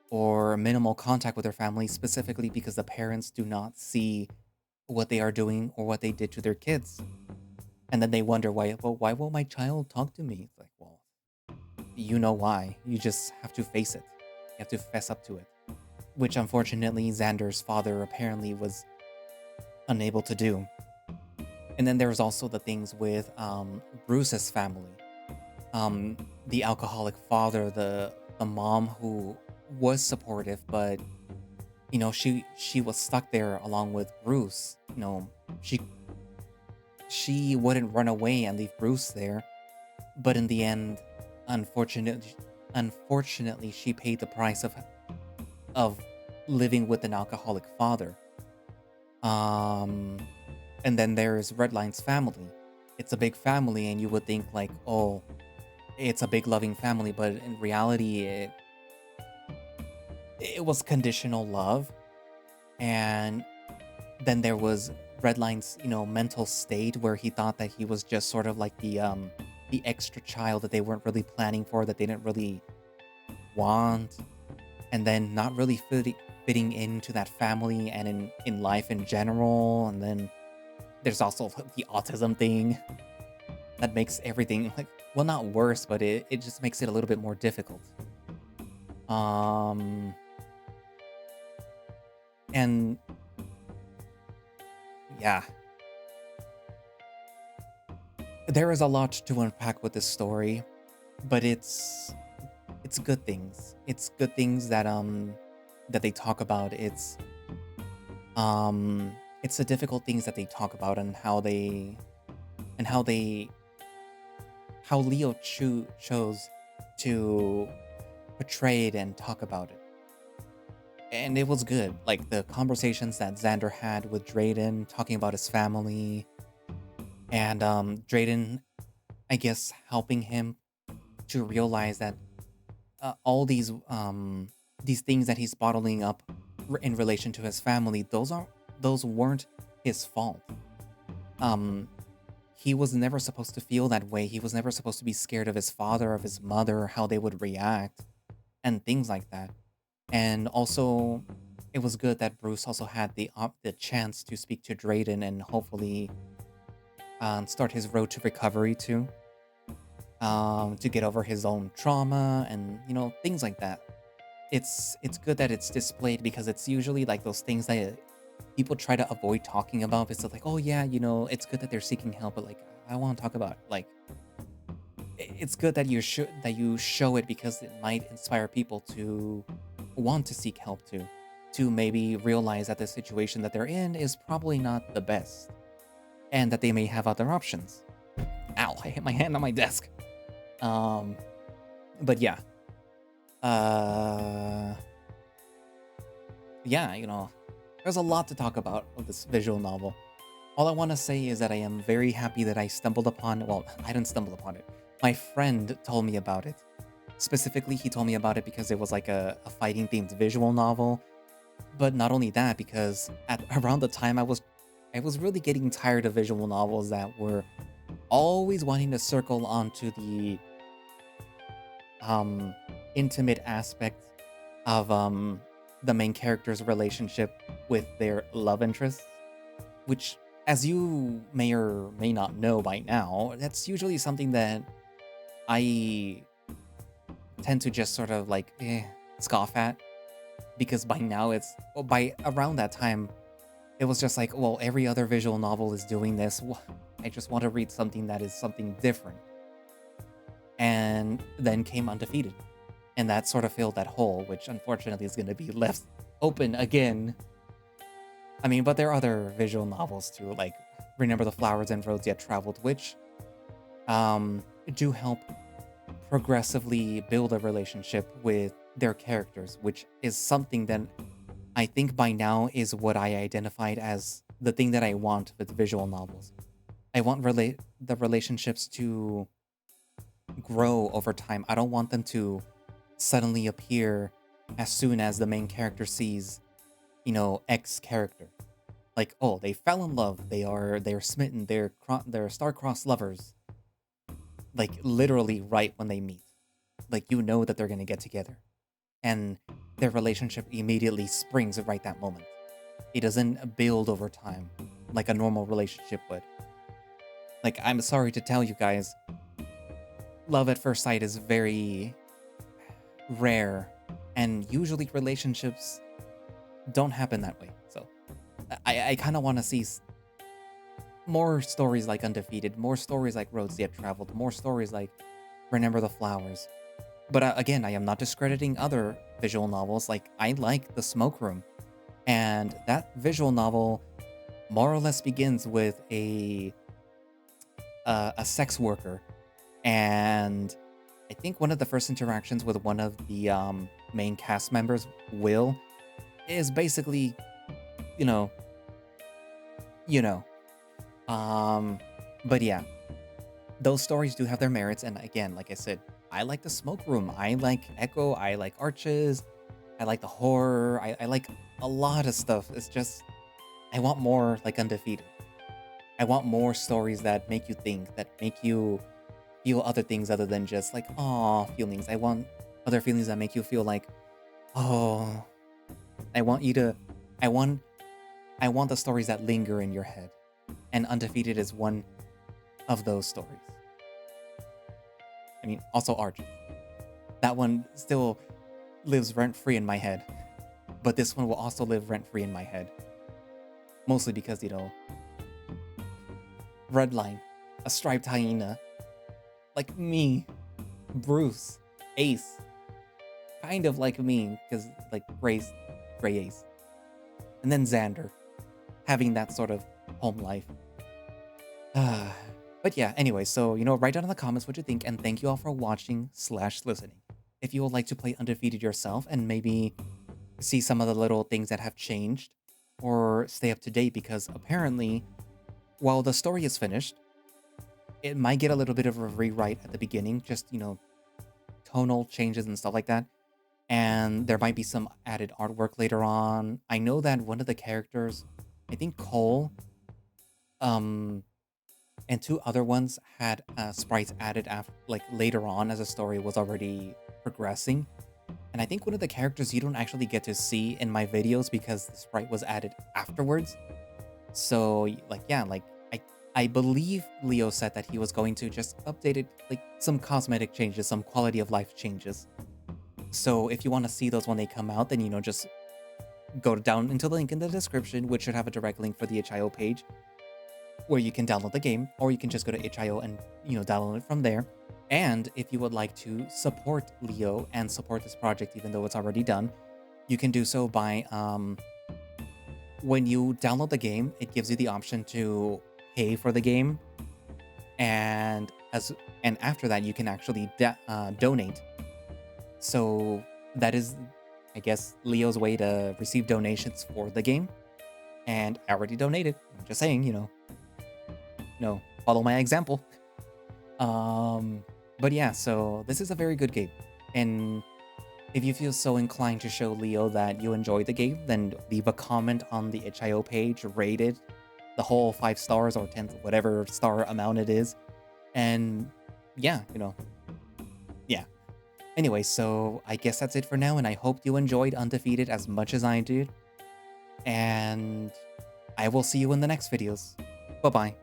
or minimal contact with their family, specifically because the parents do not see what they are doing or what they did to their kids. And then they wonder why won't my child talk to me? It's like, well, you know why. You just have to face it. You have to fess up to it. which unfortunately Xander's father apparently was unable to do. And then there's also the things with Bruce's family. The alcoholic father, the mom who was supportive, but she was stuck there along with Bruce. She wouldn't run away and leave Bruce there, but in the end, unfortunately, she paid the price of living with an alcoholic father. And then there's Redline's family. It's a big family, and you would think like, oh, it's a big loving family, but in reality, it was conditional love. And then there was Redline's, mental state where he thought that he was just sort of like the extra child that they weren't really planning for, that they didn't really want, and then not really fitting into that family and in life in general. And then there's also the autism thing that makes everything like, well, not worse, but it just makes it a little bit more difficult. And yeah, there is a lot to unpack with this story, but it's good things. It's good things that they talk about. It's the difficult things that they talk about, and how Leo chose to portray it and talk about it. And it was good. Like the conversations that Xander had with Drayden, talking about his family, and Drayden, I guess, helping him to realize that all these things that he's bottling up in relation to his family, those weren't his fault. He was never supposed to feel that way. He was never supposed to be scared of his father, of his mother, how they would react, and things like that. And also, it was good that Bruce also had the chance to speak to Drayden and hopefully start his road to recovery too, to get over his own trauma and things like that. It's good that it's displayed, because it's usually like those things that people try to avoid talking about. It's like, oh yeah, it's good that they're seeking help, but like, I want to talk about like, it's good that you show it, because it might inspire people to want to seek help to maybe realize that the situation that they're in is probably not the best, and that they may have other options. Ow, I hit my hand on my desk. But yeah. Yeah, there's a lot to talk about with this visual novel. All I want to say is that I am very happy that I stumbled upon, well, I didn't stumble upon it. My friend told me about it. Specifically, he told me about it because it was like a fighting themed visual novel. But not only that, because around the time I was really getting tired of visual novels that were always wanting to circle onto the intimate aspect of the main character's relationship with their love interest, which, as you may or may not know by now, that's usually something that I tend to just sort of like scoff at, because by now by around that time it was just like, well, every other visual novel is doing this. I just want to read something that is something different. And then came Undefeated, and that sort of filled that hole, which unfortunately is going to be left open again. I mean, but there are other visual novels too, like Remember the Flowers and Roads Yet Traveled, which do help progressively build a relationship with their characters, which is something that I think by now is what I identified as the thing that I want with visual novels. I want the relationships to grow over time. I don't want them to suddenly appear as soon as the main character sees, X character. Like, oh, they fell in love. They're smitten. They're star-crossed lovers. Like literally right when they meet. Like, that they're gonna get together, and their relationship immediately springs right that moment. It doesn't build over time like a normal relationship would. Like, I'm sorry to tell you guys, love at first sight is very rare, and usually relationships don't happen that way. So I kind of want to see more stories like Undefeated, more stories like Roads Yet Traveled, more stories like Remember the Flowers. But again, I am not discrediting other visual novels. Like, I like The Smoke Room, and that visual novel more or less begins with a sex worker, and I think one of the first interactions with one of the main cast members, Will, is basically, you know, you know. But yeah, those stories do have their merits, and again, like I said, I like The Smoke Room, I like Echo, I like Arches, I like the horror, I like a lot of stuff. It's just, I want more like Undefeated. I want more stories that make you think, that make you feel other things other than just like, aw, feelings. I want other feelings that make you feel like, oh, I want you to, I want, I want the stories that linger in your head. And Undefeated is one of those stories. I mean, also Arch. That one still lives rent-free in my head. But this one will also live rent-free in my head. Mostly because, Redline, a striped hyena, like me, Bruce, Ace, kind of like me, because like Gray Ace. And then Zander, having that sort of home life. But yeah, anyway, so, write down in the comments what you think, and thank you all for watching/listening. If you would like to play Undefeated yourself and maybe see some of the little things that have changed, or stay up to date, because apparently, while the story is finished, it might get a little bit of a rewrite at the beginning, just, tonal changes and stuff like that. And there might be some added artwork later on. I know that one of the characters, I think Cole, and two other ones had sprites added after, like later on as the story was already progressing. And I think one of the characters you don't actually get to see in my videos because the sprite was added afterwards. So like, yeah, like I believe Leo said that he was going to just update it, like some cosmetic changes, some quality of life changes. So if you want to see those when they come out, then just go down into the link in the description, which should have a direct link for the HIO page, where you can download the game, or you can just go to HIO and download it from there. And if you would like to support Leo and support this project, even though it's already done, you can do so by when you download the game, it gives you the option to pay for the game, and after that you can actually donate. So that is, I guess, Leo's way to receive donations for the game. And I already donated. I'm just saying, follow my example. But yeah, so this is a very good game. And if you feel so inclined to show Leo that you enjoyed the game, then leave a comment on the HIO page, rate it the whole 5 stars or 10, whatever star amount it is. And yeah, yeah. Anyway, so I guess that's it for now, and I hope you enjoyed Undefeated as much as I did. And I will see you in the next videos. Bye-bye.